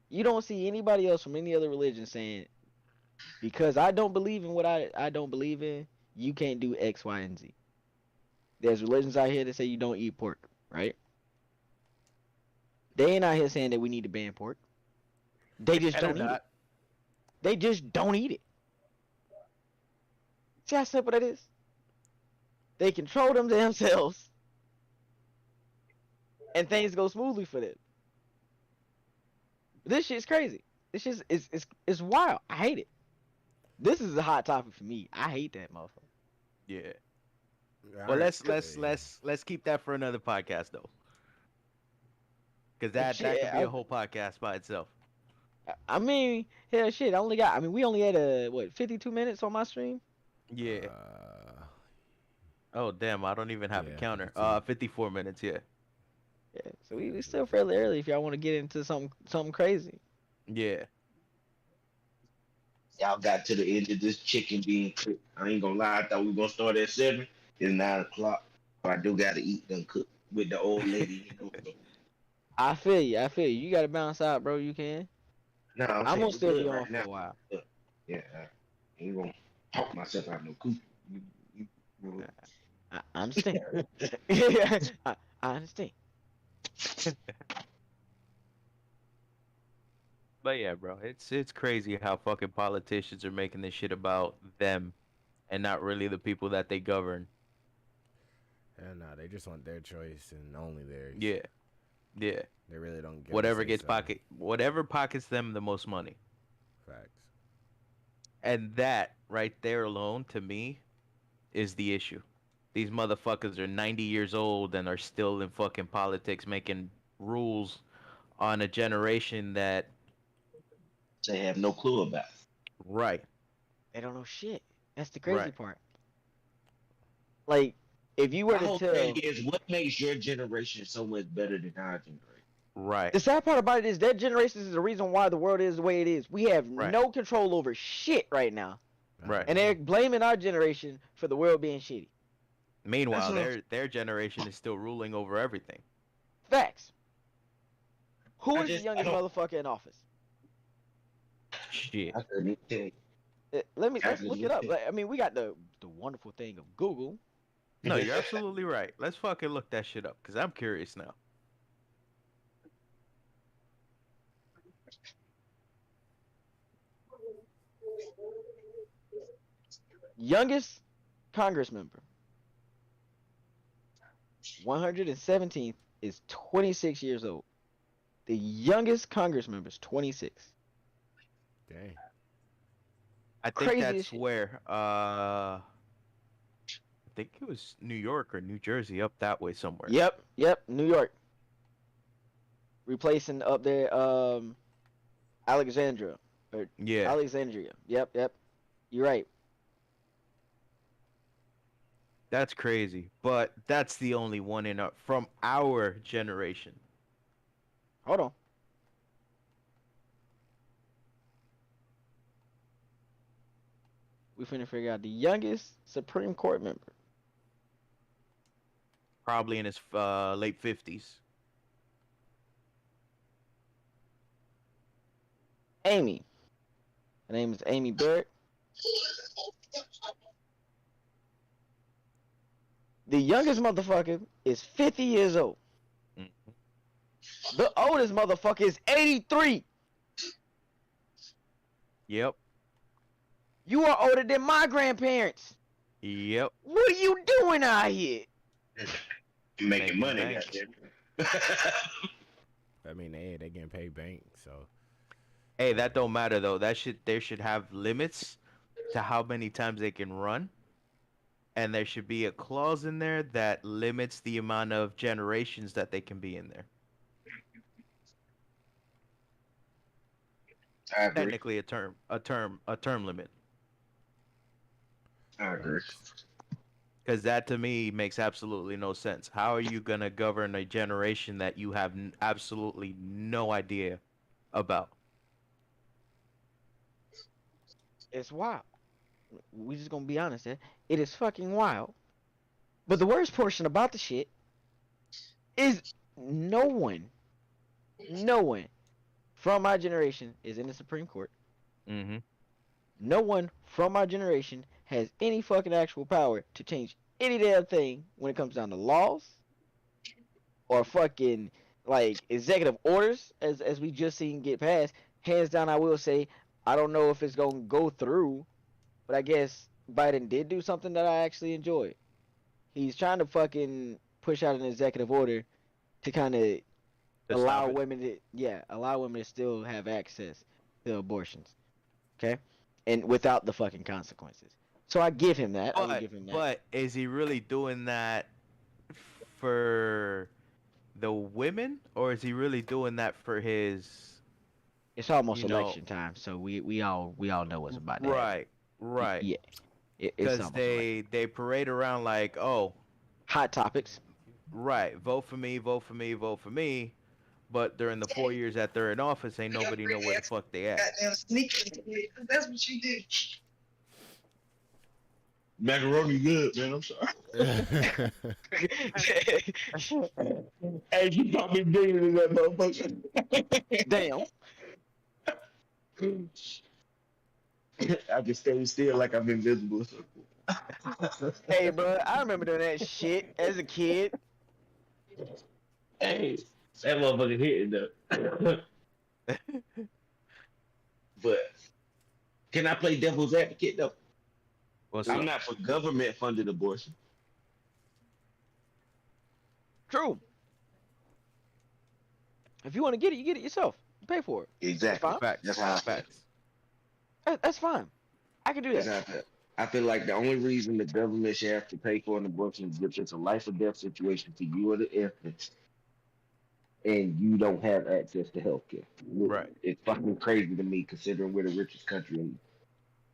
You don't see anybody else from any other religion saying, because I don't believe in what I don't believe in, you can't do X, Y, and Z. There's religions out here that say you don't eat pork, right? They ain't out here saying that we need to ban pork. They just And don't they're eat it. not. They just don't eat it. See how simple that is? They control them themselves, and things go smoothly for them. This shit's crazy. This shit is wild. I hate it. This is a hot topic for me. I hate that motherfucker. Yeah. All Well, right. let's keep that for another podcast though, because that Shit, could be a whole podcast by itself. I mean, hell, shit. We only had 52 minutes on my stream. Yeah. Oh damn, I don't even have a yeah, counter. 52. 54 minutes. Yeah. Yeah, so we still fairly early. If y'all want to get into something crazy. Yeah. Y'all got to the end of this chicken being cooked. I ain't gonna lie, I thought we were gonna start at 7. It's 9 o'clock. But I do gotta eat them cook with the old lady. I feel you. You gotta bounce out, bro. You can. No, I'm I'm saying gonna we still good be on right for now. a while. Yeah, I ain't gonna talk myself out no coop. I understand. I understand. But yeah, bro, it's crazy how fucking politicians are making this shit about them, and not really the people that they govern. And no, they just want their choice and only theirs. Yeah. Yeah. They really don't get Whatever whatever pockets them the most money. Facts. And that right there alone, to me, is the issue. These motherfuckers are 90 years old and are still in fucking politics making rules on a generation that... They have no clue about it. Right. They don't know shit. That's the crazy Right. part. Like, if you were My to whole tell, thing is, what makes your generation so much better than our generation? Right. the sad part about it is that generation is the reason why the world is the way it is. We have Right. no control over shit right now, Right. and they're blaming our generation for the world being shitty. Meanwhile, That's their generation is still ruling over everything. Facts. Who I is just- the youngest I don't- motherfucker in office? Shit. I couldn't tell you. Let's look it up. Like, I mean, we got the wonderful thing of Google. No, you're absolutely right. Let's fucking look that shit up, because I'm curious now. Youngest Congress member, 117th, is 26 years old. The youngest Congress member is 26. Dang. I think Crazy as that's shit. where, I think it was New York or New Jersey, up that way somewhere. Yep, New York. replacing up there Alexandria or Yeah, Alexandria. Yep. You're right. that's crazy. But that's the only one from our generation. Hold on. We finna figure out the youngest Supreme Court member. Probably in his late 50s. Amy. Her name is Amy Barrett. The youngest motherfucker is 50 years old. Mhm. The oldest motherfucker is 83. Yep. You are older than my grandparents. Yep. What are you doing out here? You making money, bank. goddamn. I mean, they getting paid bank, so Hey, that don't matter though. There should have limits to how many times they can run, and there should be a clause in there that limits the amount of generations that they can be in there. I agree. Technically, a term limit. I agree. Because that to me makes absolutely no sense. How are you gonna govern a generation that you have absolutely no idea about? It's wild. We just gonna be honest here. It is fucking wild. But the worst portion about the shit is no one from my generation is in the Supreme Court. Mm-hmm. No one from my generation has any fucking actual power to change any damn thing when it comes down to laws or fucking like executive orders as we just seen get passed. Hands down, I will say I don't know if it's gonna go through, but I guess Biden did do something that I actually enjoyed. He's trying to fucking push out an executive order to kind of allow women to still have access to abortions. Okay? And without the fucking consequences. So I give him that. I will give him that. But is he really doing that for the women, or is he really doing that for his? It's almost election time, so we all know what's about that. Right. Yeah. It's Because almost they parade around like, oh, hot topics. right, vote for me, vote for me, vote for me. But during the 4 years that they're in office, ain't nobody know where the fuck they at. Goddamn sneaky. That's what you did. Macaroni good, man. I'm sorry. Hey, you got me digging in that motherfucker. Damn. I can stay still like I'm invisible. Hey, bro, I remember doing that shit as a kid. Hey, that motherfucker hitting though. But can I play devil's advocate though? I'm not for government funded abortion. True. If you want to get it, you get it yourself. You pay for it. Exactly. Facts. That's how I feel. Facts. That's fine. I can do That's that. how I feel. I feel like the only reason the government should have to pay for an abortion is if it's a life or death situation for you or the infant, and you don't have access to health care. Right. It's fucking crazy to me considering we're the richest country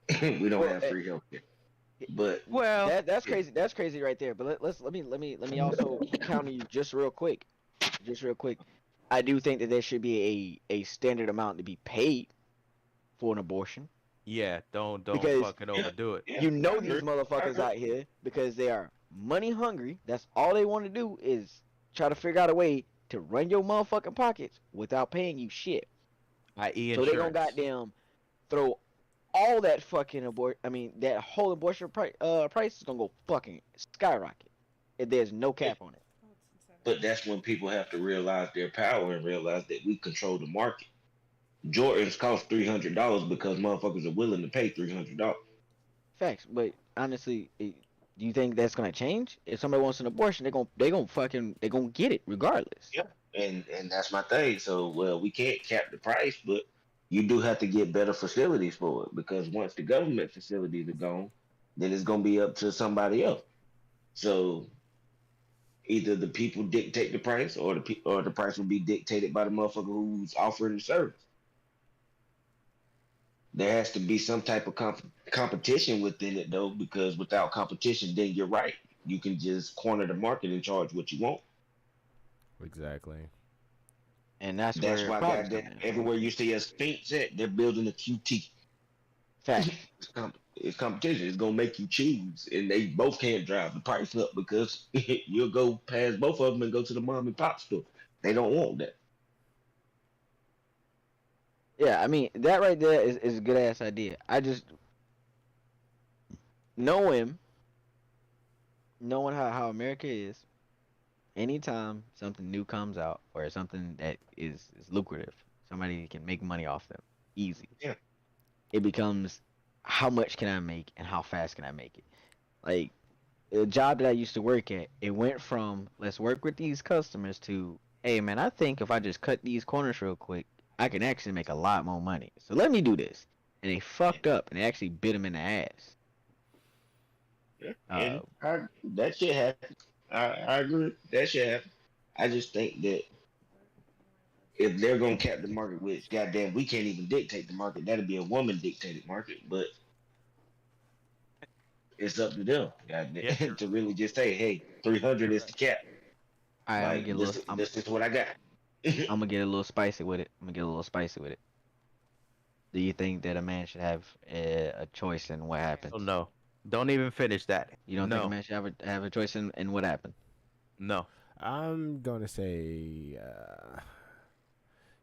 and we don't have free health care. But Well, That's crazy. That's crazy right there. But let me also counter you just real quick. I do think that there should be a standard amount to be paid for an abortion. yeah, don't Because- fucking overdo it. You know these motherfuckers out here because they are money hungry. That's all they want to do is try to figure out a way to run your motherfucking pockets without paying you shit. I.e. So insurance. they gonna goddamn throw all that fucking that whole abortion price is gonna go fucking skyrocket if there's no cap on it. But that's when people have to realize their power and realize that we control the market. Jordans cost $300 because motherfuckers are willing to pay $300. Facts, but honestly, do you think that's gonna change? If somebody wants an abortion, they gonna get it regardless. Yeah, and that's my thing. So well, we can't cap the price, but you do have to get better facilities for it because once the government facilities are gone, then it's gonna be up to somebody else. So Either the people dictate the price, or the price will be dictated by the motherfucker who's offering the service. There has to be some type of competition within it, though, because without competition, then you're right. You can just corner the market and charge what you want. Exactly. And that's That's where why, problems goddamn, come in. everywhere you see a Sphinx at, they're building a QT. Fact. It's competition. It's gonna make you choose, and they both can't drive the price up because you'll go past both of them and go to the mom and pop store. They don't want that. Yeah, I mean that right there is a good ass idea. I just knowing how America is. Anytime something new comes out or something that is lucrative, somebody can make money off them easy. Yeah. It becomes how much can I make and how fast can I make it? Like the job that I used to work at, it went from let's work with these customers to hey man, I think if I just cut these corners real quick, I can actually make a lot more money. So let me do this. And they fucked up and they actually bit them in the ass. Yeah. And that shit happens. I agree. That shit happens. I just think that if they're gonna cap the market, which goddamn we can't even dictate the market, that'll be a woman dictated market. But it's up to them, goddamn, Yeah, sure. to really just say, hey, 300 is the cap. Alright, Like this is what I got. I'm gonna get a little spicy with it. Do you think that a man should have a choice in what happens? Oh, no. Don't even finish that. You don't think No. a man should have a choice in what happened? No. I'm gonna say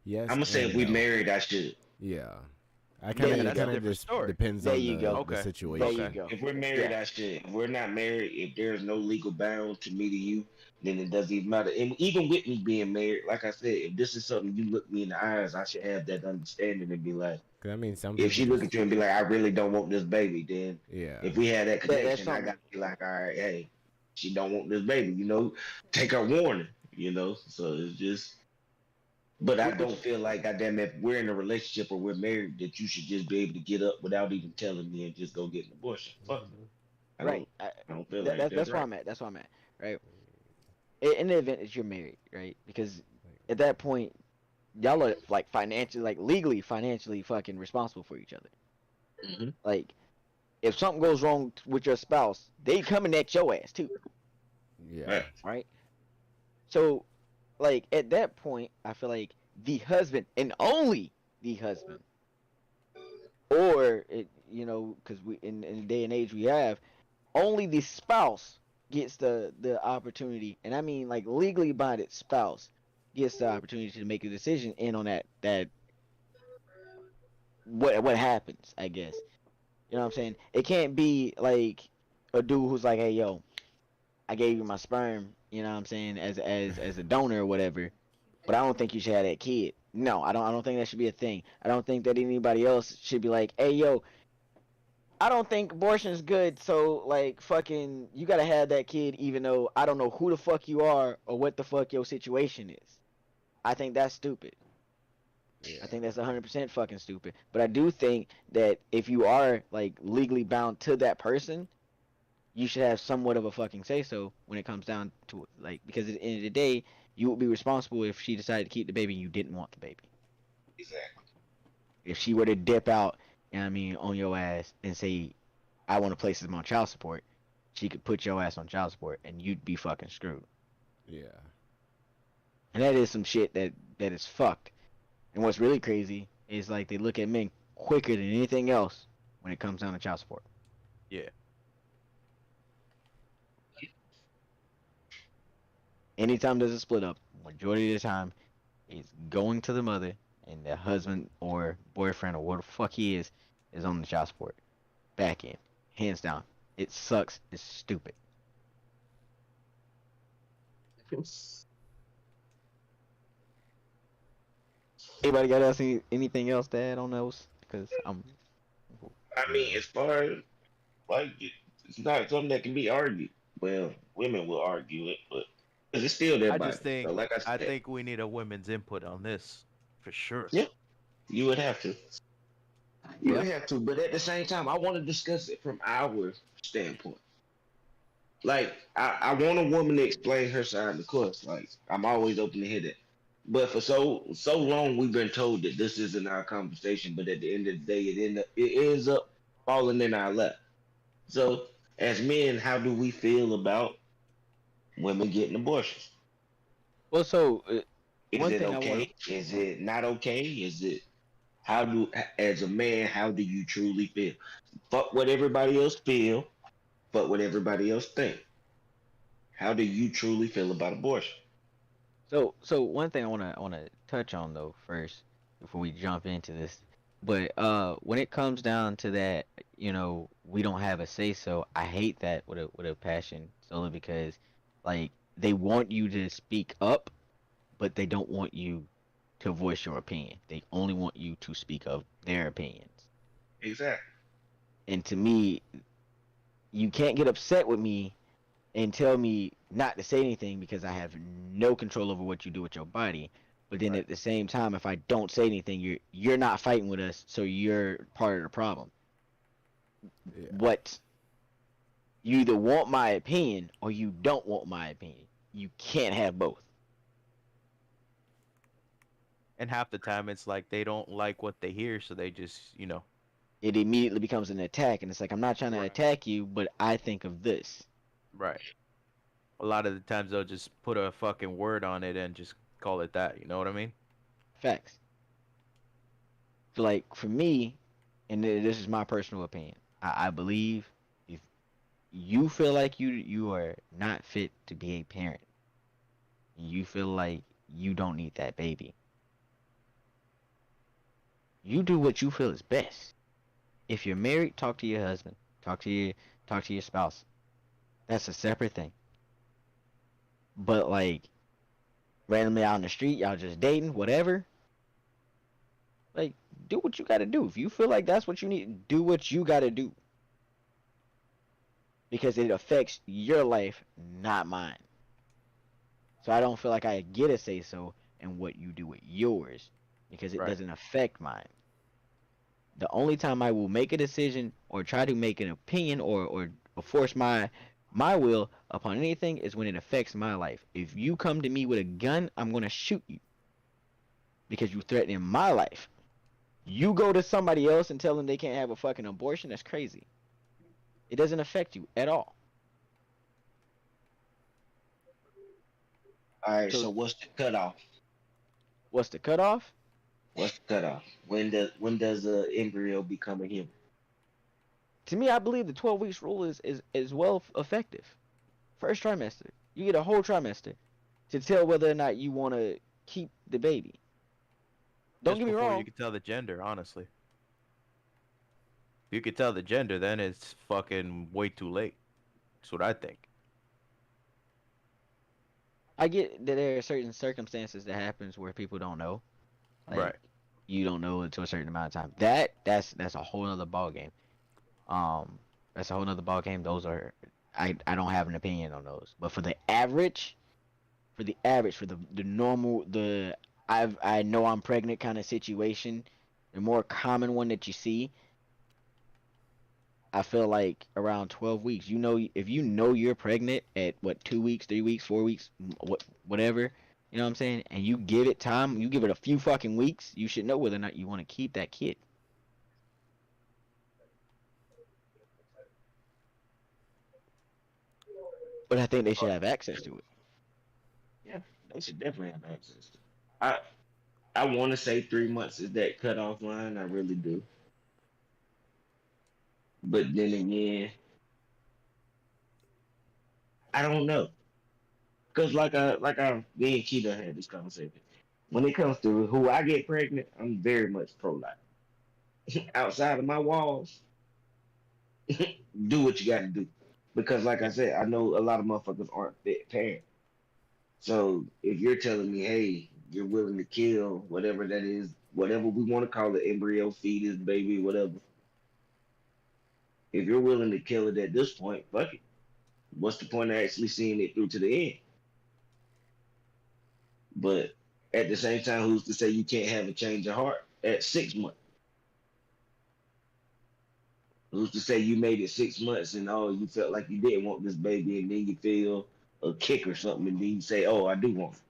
yes. I'm gonna say and if we no. married, I should. Yeah. I Yeah, kind that's a of different just story. depends There on you the, go. the Okay. situation. There you go. If we're married, Yeah. I should. If we're not married, if there's no legal bound to me to you, then it doesn't even matter. And even with me being married, like I said, if this is something you look me in the eyes, I should have that understanding and be like, 'Cause I mean, some if she people look at you and be like, I really don't want this baby, then yeah. if we had that That's connection, I something. gotta be like, all right, hey, she don't want this baby, take her warning, So it's just. But I don't feel like, goddamn, if we're in a relationship or we're married, that you should just be able to get up without even telling me and just go get an abortion. Fuck. I Right. don't feel like That's that's where right. I'm at. That's where I'm at. Right. In the event that you're married, right? Because at that point, y'all are like financially, like legally, financially fucking responsible for each other. Mm-hmm. Like, if something goes wrong with your spouse, they coming at your ass too, Yeah. right? So, like at that point, I feel like the husband and only the husband, or because we in the day and age we have, only the spouse gets the opportunity, and I mean like legally binded spouse gets the opportunity to make a decision in on that what happens, I guess. You know what I'm saying? It can't be like a dude who's like, hey yo, I gave you my sperm, you know what I'm saying, as a donor or whatever, but I don't think you should have that kid. No, I don't think that should be a thing. I don't think that anybody else should be like, hey yo, I don't think abortion is good, so like fucking you gotta have that kid even though I don't know who the fuck you are or what the fuck your situation is. I think that's stupid. I think that's 100% fucking stupid. But I do think that if you are like legally bound to that person, you should have somewhat of a fucking say so when it comes down to it. Like, because at the end of the day, you would be responsible if she decided to keep the baby and you didn't want the baby. Exactly. If she were to dip out, you know what I mean, on your ass and say, I want to place him on child support, she could put your ass on child support and you'd be fucking screwed. Yeah. And that is some shit that is fucked. And what's really crazy is like they look at men quicker than anything else when it comes down to child support. Yeah. Anytime there's a split up, majority of the time, it's going to the mother, and the husband or boyfriend or what the fuck he is on the child support. Back end, hands down. It sucks. It's stupid. Anybody got else anything else to add on those? Because I'm. I mean, as far as like, it's not something that can be argued. Well, women will argue it, but 'cause it's still their I body. just think So, like I I said, think we need a women's input on this for sure. Yeah. you would have to. You Yeah. would have to, but at the same time, I want to discuss it from our standpoint. Like I want a woman to explain her side, of course. Like I'm always open to hear that. But for so long we've been told that this isn't our conversation, but at the end of the day it ends up falling in our lap. So as men, how do we feel about women getting abortions? Well, so Is one it thing I want to okay? Is it not okay? Is it how do as a man, how do you truly feel? Fuck what everybody else feel, fuck what everybody else think. How do you truly feel about abortion? so one thing I want to touch on though first before we jump into this. But when it comes down to that, we don't have a say so. I hate that with a passion solely because like they want you to speak up, but they don't want you to voice your opinion. They only want you to speak of their opinions. Exactly. And to me, you can't get upset with me and tell me not to say anything because I have no control over what you do with your body. But then Right. at the same time, if I don't say anything, you're not fighting with us, so you're part of the problem. Yeah. What you either want my opinion or you don't want my opinion. You can't have both. And half the time it's like they don't like what they hear, so they just, It immediately becomes an attack, and it's like I'm not trying to Right. attack you, but I think of this. right. A lot of the times they'll just put a fucking word on it and just call it that. You know what I mean? Facts. So like for me, and this is my personal opinion, I believe if you feel like you are not fit to be a parent, you feel like you don't need that baby, you do what you feel is best. If you're married, talk to your husband, talk to your spouse. That's a separate thing. But like randomly out on the street, y'all just dating, whatever. Like do what you gotta do. If you feel like that's what you need, do what you gotta do because it affects your life, not mine. So I don't feel like I get a say so in what you do with yours because it Right. doesn't affect mine. The only time I will make a decision or try to make an opinion or force my will upon anything is when it affects my life. If you come to me with a gun, I'm gonna shoot you because you threatening my life. You go to somebody else and tell them they can't have a fucking abortion, that's crazy. It doesn't affect you at all. All right, So so what's the cutoff? what's the cutoff? What's the cutoff? When does a embryo become a human? To me, I believe the 12 weeks rule is well effective. First trimester, you get a whole trimester to tell whether or not you want to keep the baby. Don't Just get me before you wrong. could tell the gender, honestly. If you could tell the gender, then it's fucking way too late. That's what I think. I get that there are certain circumstances that happens where people don't know. Like Right. you don't know until a certain amount of time. That's a whole other ball game. Um, that's a whole other ball game. Those are I don't have an opinion on those. But for the normal I know I'm pregnant kind of situation, the more common one that you see, I feel like around 12 weeks. If you know you're pregnant at what 2 weeks, 3 weeks, 4 weeks, whatever, you know what I'm saying, and you give it time, you give it a few fucking weeks, you should know whether or not you want to keep that kid. But I think they should have access to it. Yeah, they should definitely have access. I I want to say 3 months is that cutoff line. I really do. But then again, I don't know. Cause me and Keita had this conversation. When it comes to who I get pregnant, I'm very much pro life. Outside of my walls, do what you got to do. Because like I said, I know a lot of motherfuckers aren't fit parents. So if you're telling me, hey, you're willing to kill whatever that is, whatever we want to call it, embryo, fetus, baby, whatever. If you're willing to kill it at this point, fuck it. What's the point of actually seeing it through to the end? But at the same time, who's to say you can't have a change of heart at 6 months? Who's to say you made it 6 months and you felt like you didn't want this baby, and then you feel a kick or something, and then you say, "Oh, I do want it."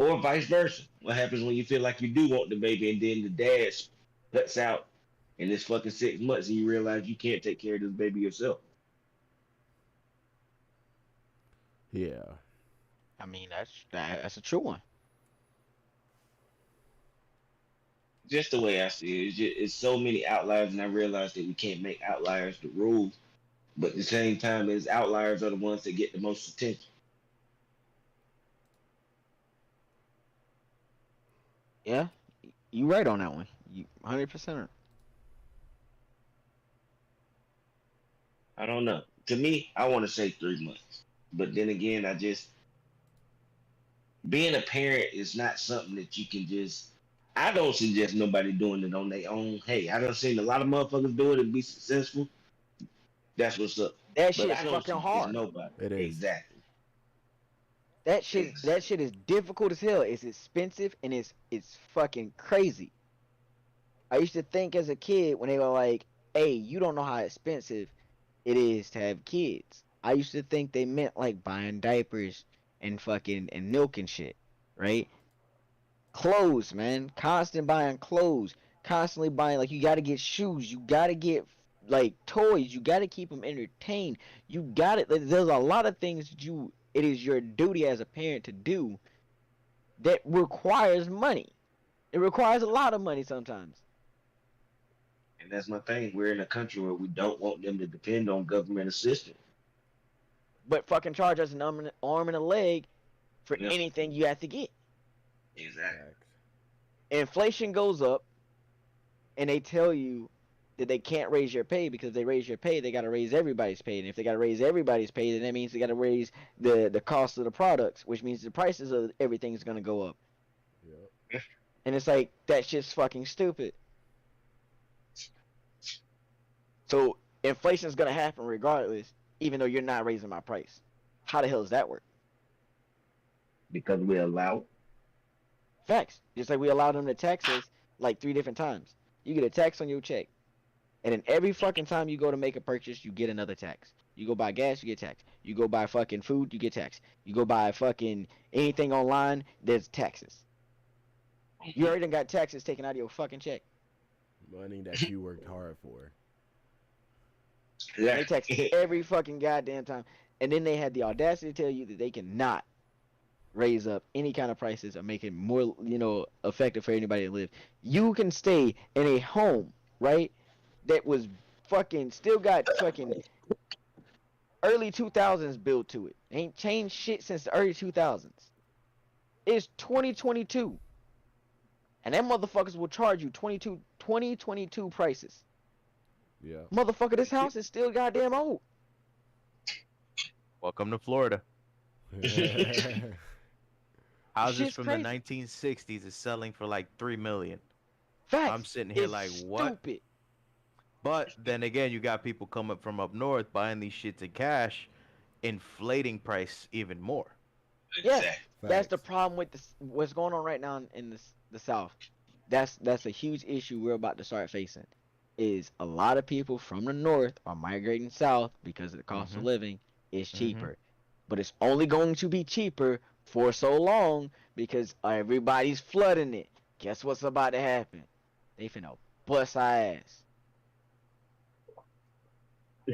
Or vice versa. What happens when you feel like you do want the baby, and then the dad cuts out, and it's fucking 6 months, and you realize you can't take care of this baby yourself? Yeah. I mean, that's a true one. Just the way I see it, it's so many outliers, and I realize that we can't make outliers the rule. But at the same time, as outliers are the ones that get the most attention. Yeah, you right on that one. You 100%. I don't know. To me, I want to say 3 months. But then again, being a parent is not something that you can just. I don't suggest nobody doing it on their own. Hey, I done seen a lot of motherfuckers do it and be successful. That's what's up. That But shit's I don't fucking suggest hard. nobody. It is. Exactly. That shit is difficult as hell. It's expensive and it's fucking crazy. I used to think as a kid when they were like, "Hey, you don't know how expensive it is to have kids." I used to think they meant like buying diapers and fucking and milk and shit, right? Clothes, man. Constant buying clothes. Constantly buying, like, you gotta get shoes. You gotta get like toys. You gotta keep them entertained. You gotta. There's a lot of things that it is your duty as a parent to do that requires money. It requires a lot of money sometimes. And that's my thing. We're in a country where we don't want them to depend on government assistance. But fucking charge us an arm and a leg for Yeah. anything you have to get. Exactly. Inflation goes up, and they tell you that they can't raise your pay because if they raise your pay, they got to raise everybody's pay. And if they got to raise everybody's pay, then that means they got to raise the cost of the products, which means the prices of everything's going to go up. Yep. And it's like, that shit's fucking stupid. So inflation's going to happen regardless, even though you're not raising my price. How the hell does that work? Because we allow. Facts. Just like we allowed them to tax us like 3 different times. You get a tax on your check. And then every fucking time you go to make a purchase, you get another tax. You go buy gas, you get taxed. You go buy fucking food, you get taxed. You go buy fucking anything online, there's taxes. You already done got taxes taken out of your fucking check. Money that you worked hard for. They tax every fucking goddamn time. And then they had the audacity to tell you that they cannot raise up any kind of prices or make it more, effective for anybody to live. You can stay in a home, right, that was fucking still got fucking early 2000s built to it. Ain't changed shit since the early 2000s. It's 2022. And them motherfuckers will charge you 2022 prices. Yeah. Motherfucker, this house is still goddamn old. Welcome to Florida. Houses Shit's from crazy. the 1960s is selling for like $3 million. Facts. I'm sitting here It's like, what? Stupid. But then again, you got people coming from up north buying these shits in cash, inflating price even more. Yeah, Exactly. that's the Facts. problem with what's going on right now in the South. That's a huge issue we're about to start facing. Is a lot of people from the North are migrating south because the cost of Mhm. living is Mhm. cheaper. But it's only going to be cheaper for so long because everybody's flooding it. Guess what's about to happen? They finna bust our ass.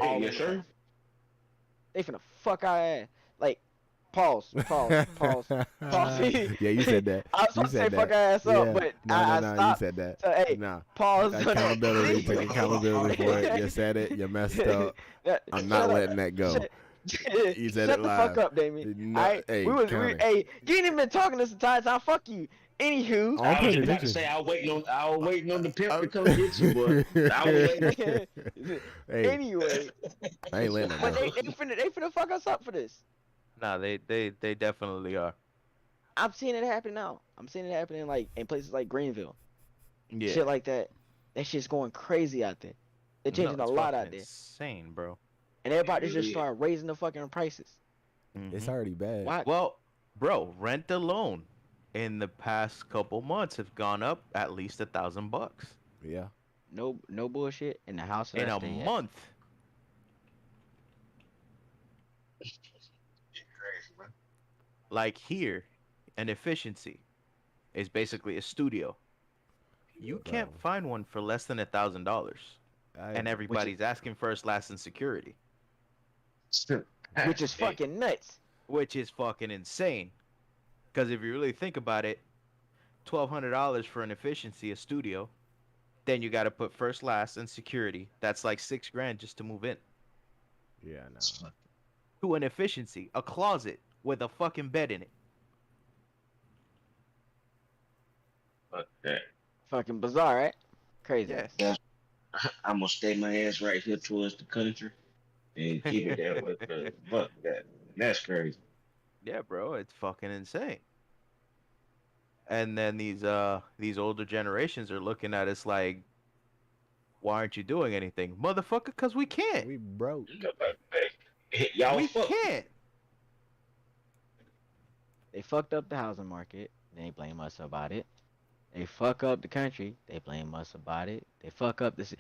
All Yes, the sir. time. They finna fuck our ass. Like, pause. Pause. Yeah, you said that. I was You supposed to say said fuck that. our ass up, Yeah. but No, I you stopped. said that. So, hey, Nah. pause. on that. Accountability. Take accountability for it. You said it. You messed up. I'm not Shut up. letting that go. You said Shut it the fuck live. up, Damien. No, Alright? hey, We counter. hey, you ain't even been talking this entire time. Fuck you. Anywho, Oh, I'm I was paying just about to attention. say I was waiting on the pimp to come get you, boy. I was waiting. Hey, anyway, I ain't letting but that go. they finna fuck us up for this. Nah, they definitely are. I'm seeing it happen now. I'm seeing it happening like in places like Greenville, Yeah. shit like that. That shit's going crazy out there. They're changing No, a it's lot fucking out there, insane, bro. and they're about to It just really start raising the fucking prices. It's Mhm. already bad. Why? Well, bro, rent alone in the past couple months have gone up at least $1,000. Yeah. no bullshit. In the house that in I a stay at. month. Crazy, man. Like here, an efficiency is basically a studio. You Bro, can't find one for less than $1,000, I and Which is everybody's asking first, last, and security, which is Hey, fucking nuts. which is fucking insane. Because if you really think about it, $1,200 for an efficiency, a studio, then you got to put first, last, and security. That's like 6 grand just to move in. yeah, no. To an efficiency, a closet with a fucking bed in it. fuck that. Fucking bizarre, right? Crazy Yeah. ass. Yeah, I'm gonna stay my ass right here towards the country and keep it that way. Fuck that. That's crazy. Yeah, bro, it's fucking insane. And then these older generations are looking at us like, why aren't you doing anything, motherfucker? Because we can't. We broke. Hey, y'all We fuck. can't. They fucked up the housing market. They blame us about it. They fuck up the country. They blame us about it. They fuck up this.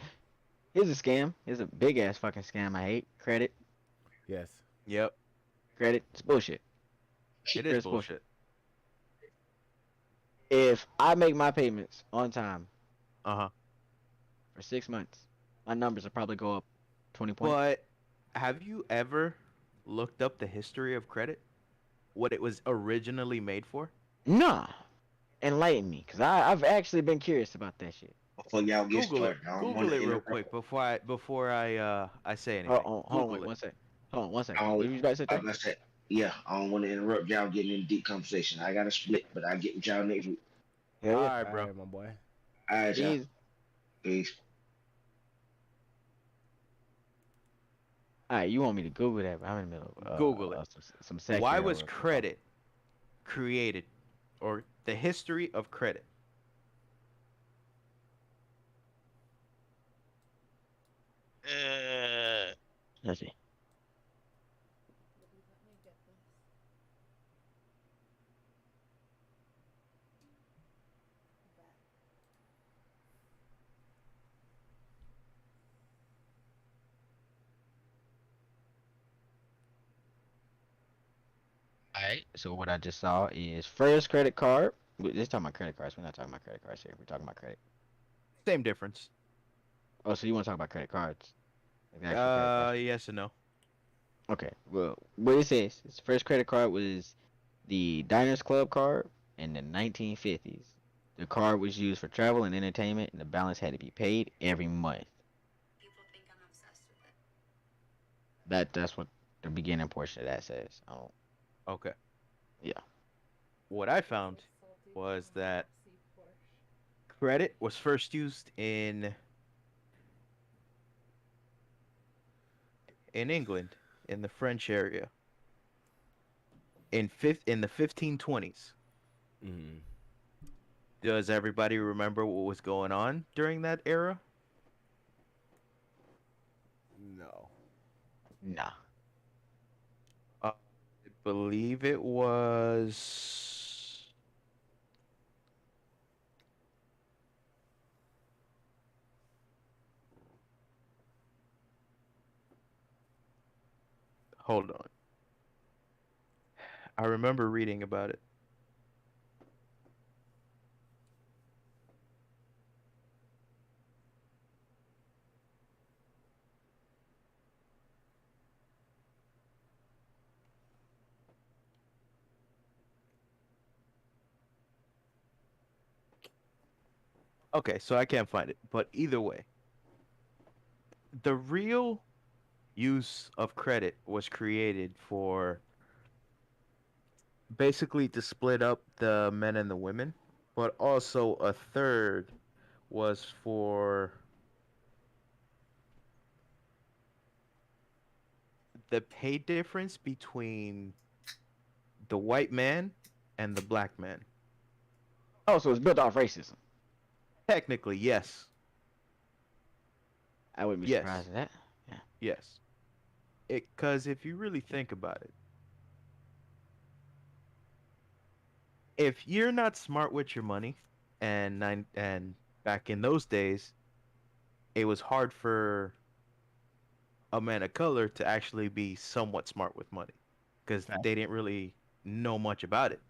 Here's a scam. Here's a big ass fucking scam. I hate credit. Yes. Yep, Credit. It's bullshit. it is Credit's bullshit. bullshit. If I make my payments on time Uh huh. for 6 months, my numbers will probably go up 20 points. But have you ever looked up the history of credit? What it was originally made for? Nah. Enlighten me, cause I've actually been curious about that shit. Before y'all get Google it. started, I don't want Google to it real interrupt. quick before I say Hold anything. on, hold on, Google wait, it. 1 second. Hold on, 1 second. I What don't, you about to say? I Tay? was gonna say, yeah, I don't want to interrupt y'all getting in deep conversation. I got to split, but I get with y'all next week. Hell All yeah. right, All bro. right, my boy. All right, y'all. These. Peace. Alright, you want me to Google that? But I'm in the middle of Google it. some sex. Why here was real quick. credit created, or the history of credit? Let's see. Alright, so what I just saw is first credit card. This talking about credit cards. We're not talking about credit cards here. We're talking about credit. Same difference. Oh, so you want to talk about credit cards? Like the actual credit cards. Yes and no. Okay. Well, what it says, its first credit card was the Diners Club card in the 1950s. The card was used for travel and entertainment, and the balance had to be paid every month. People think I'm obsessed with it. That's what the beginning portion of that says. Oh, Okay. yeah. What I found was that credit was first used in England, in the French area, in the 1520s. Mm-hmm. Does everybody remember what was going on during that era? No. Nah. I believe it was. Hold on. I remember reading about it. Okay, so I can't find it. But either way, the real use of credit was created for basically to split up the men and the women, but also a third was for the pay difference between the white man and the black man. Oh, so it's built off racism. Technically, yes. I wouldn't be Yes. surprised at that. Yes. Because if you really think about it, if you're not smart with your money, and back in those days, it was hard for a man of color to actually be somewhat smart with money because Okay. they didn't really know much about it.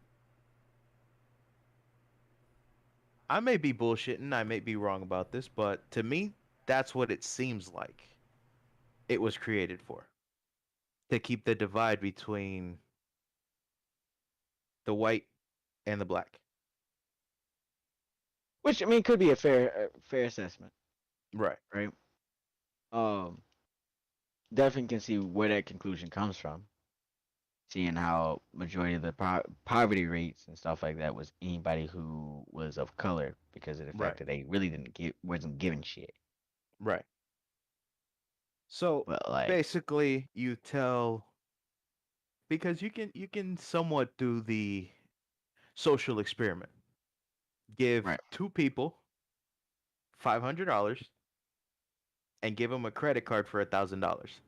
I may be bullshitting, I may be wrong about this, but to me, that's what it seems like it was created for. To keep the divide between the white and the black. Which I mean could be a fair assessment, Right. right? Um, definitely can see where that conclusion comes from. Seeing how majority of the poverty rates and stuff like that was anybody who was of color because of the Right. fact that they really didn't get wasn't given shit. Right. So But like, basically you tell because you can somewhat do the social experiment. Give right? two people $500 and give them a credit card for $1,000.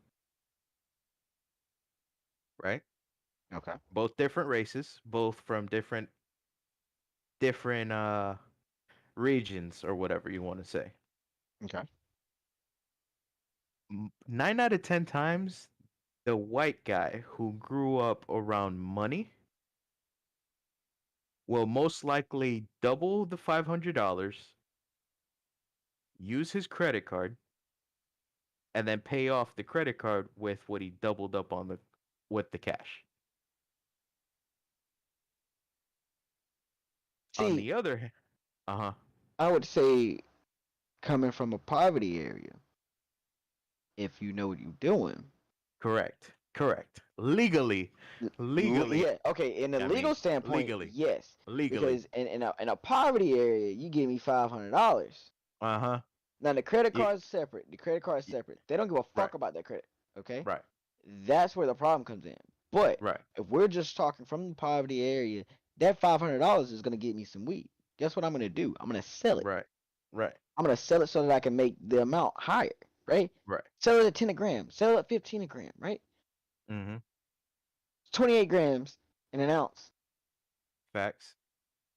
Right? Okay. Both different races, both from different regions or whatever you want to say. Okay. 9 out of 10 times, the white guy who grew up around money will most likely double the $500, use his credit card, and then pay off the credit card with what he doubled up on the with the cash. On See, the other hand, uh-huh, I would say coming from a poverty area, if you know what you're doing. correct. Legally, legally, Yeah, okay. In a I legal mean, standpoint, legally, yes, legally, because in a poverty area, you give me $500. uh-huh, Now the credit yeah, card is separate. The credit card is separate. They don't give a right, fuck about that credit. Okay, right, that's where the problem comes in. But right, if we're just talking from the poverty area, that $500 is gonna get me some weed. Guess what I'm gonna do? I'm gonna sell it. right, right, I'm gonna sell it so that I can make the amount higher. Right? right, Sell it at 10 a gram. Sell it at 15 a gram. Right? mm-hmm, 28 grams in an ounce. facts,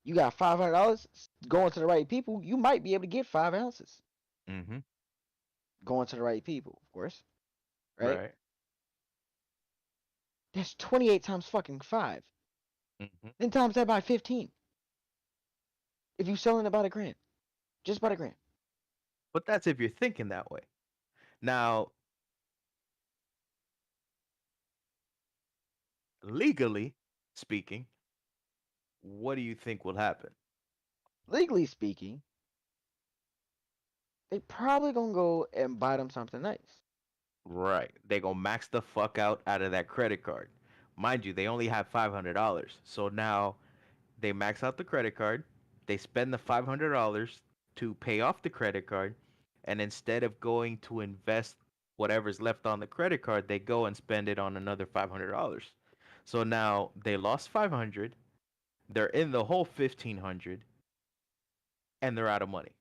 You got $500 going to the right people. You might be able to get 5 ounces mm-hmm, going to the right people, of course. Right? right, That's 28 times fucking 5. mm-hmm. Then times that by 15. If you selling about a gram, just about a gram. But that's if you're thinking that way. Now, legally speaking, what do you think will happen? Legally speaking, they probably gonna go and buy them something nice. Right. They gonna max the fuck out of that credit card. Mind you, they only have $500. So now they max out the credit card. They spend the $500 to pay off the credit card, and instead of going to invest whatever's left on the credit card, they go and spend it on another $500. So now they lost 500. They're in the whole 1,500, and they're out of money.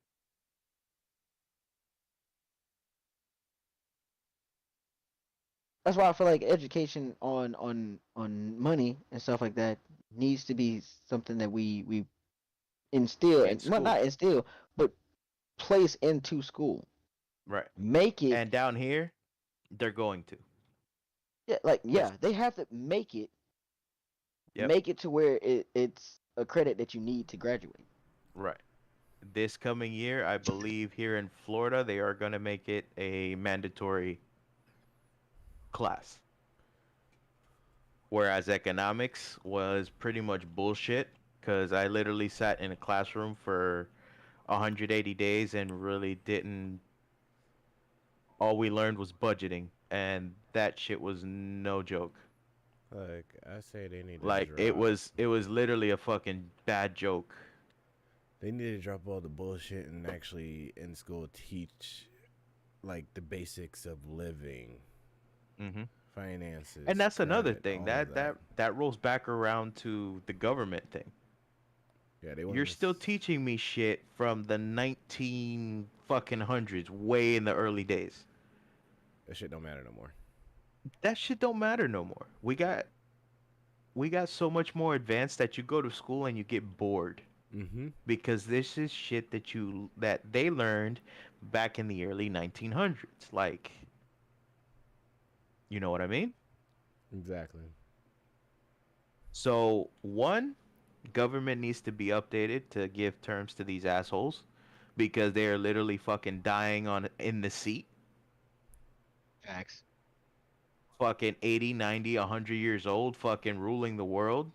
That's why I feel like education on money and stuff like that needs to be something that we instill In and well, school. not instill, but place into school. Right. Make it And down here, they're going to. yeah, they have to make it Yep. to where it's a credit that you need to graduate. Right. This coming year, I believe here in Florida, they are going to make it a mandatory class. Whereas economics was pretty much bullshit because I literally sat in a classroom for 180 days and really didn't. All we learned was budgeting, and that shit was no joke. Like I say, they need to Like it drop. was, it was literally a fucking bad joke. They need to drop all the bullshit and actually in school teach like the basics of living, Hmm. finances, And that's another credit, thing all of that rolls back around to the government thing. Yeah, they want You're still teaching me shit from the 19 fucking hundreds, way in the early days. that shit don't matter no more. That shit don't matter no more. We got so much more advanced that you go to school and you get bored. Mm-hmm. because this is shit that they learned back in the early 1900s. Like, you know what I mean? Exactly. So, one, government needs to be updated to give terms to these assholes because they are literally fucking dying on in the seat. Facts. Fucking 80, 90, 100 years old, fucking ruling the world,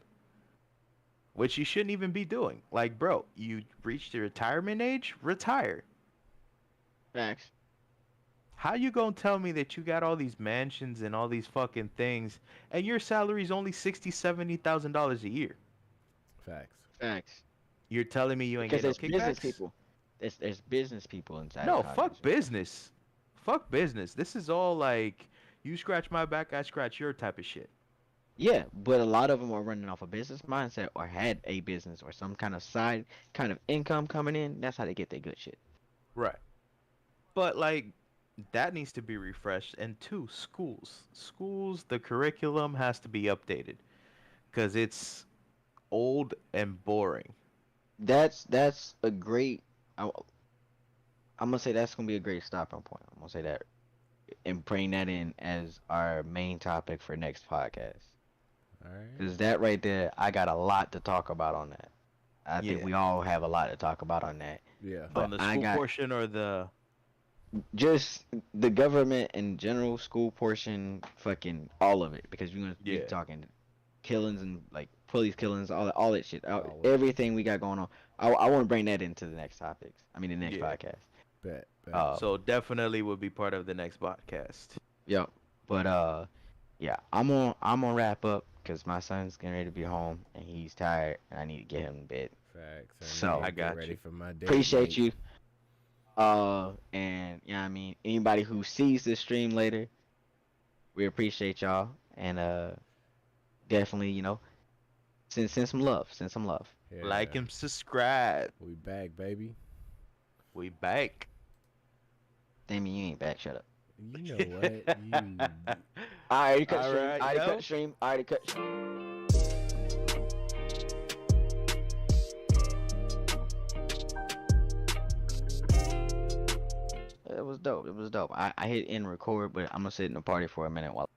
which you shouldn't even be doing. Like, bro, you reached the retirement age, retire. Facts. How you gonna tell me that you got all these mansions and all these fucking things and your salary's only $60,000-$70,000 a year? Facts. Facts. You're telling me you ain't Because getting no there's business kickbacks? people. There's business people inside. No, of Congress. fuck business. Fuck business. This is all like, you scratch my back, I scratch your type of shit. Yeah, but a lot of them are running off a business mindset or had a business or some kind of side kind of income coming in. That's how they get their good shit. Right. But like, that needs to be refreshed. And two, schools, the curriculum has to be updated because it's old and boring. That's a great. I'm gonna say that's gonna be a great stopping point. I'm gonna say that and bring that in as our main topic for next podcast. All right. Because that right there, I got a lot to talk about on that. I think Yeah. we all have a lot to talk about on that. Yeah. But On the I school got- portion or the Just the government in general, school portion, fucking all of it. Because we're gonna be Yeah. talking killings and like police killings, all that shit, All of it. everything we got going on. I want to bring that into the next topics. I mean, the next Yeah. podcast. Bet. so definitely would be part of the next podcast. Yep. But yeah, I'm gonna wrap up because my son's getting ready to be home and he's tired and I need to get him to bed. Facts. So- I got ready you. for my day. Appreciate you. And yeah, I mean, anybody who sees this stream later, we appreciate y'all and definitely send some love, Yeah. Like and subscribe. We back, baby. We back. Damien, you ain't back. Shut up. You know what? You. I already cut the stream. Alright, I already yo. cut the stream. I already cut the stream. It was dope. I hit end record, but I'm gonna sit in the party for a minute while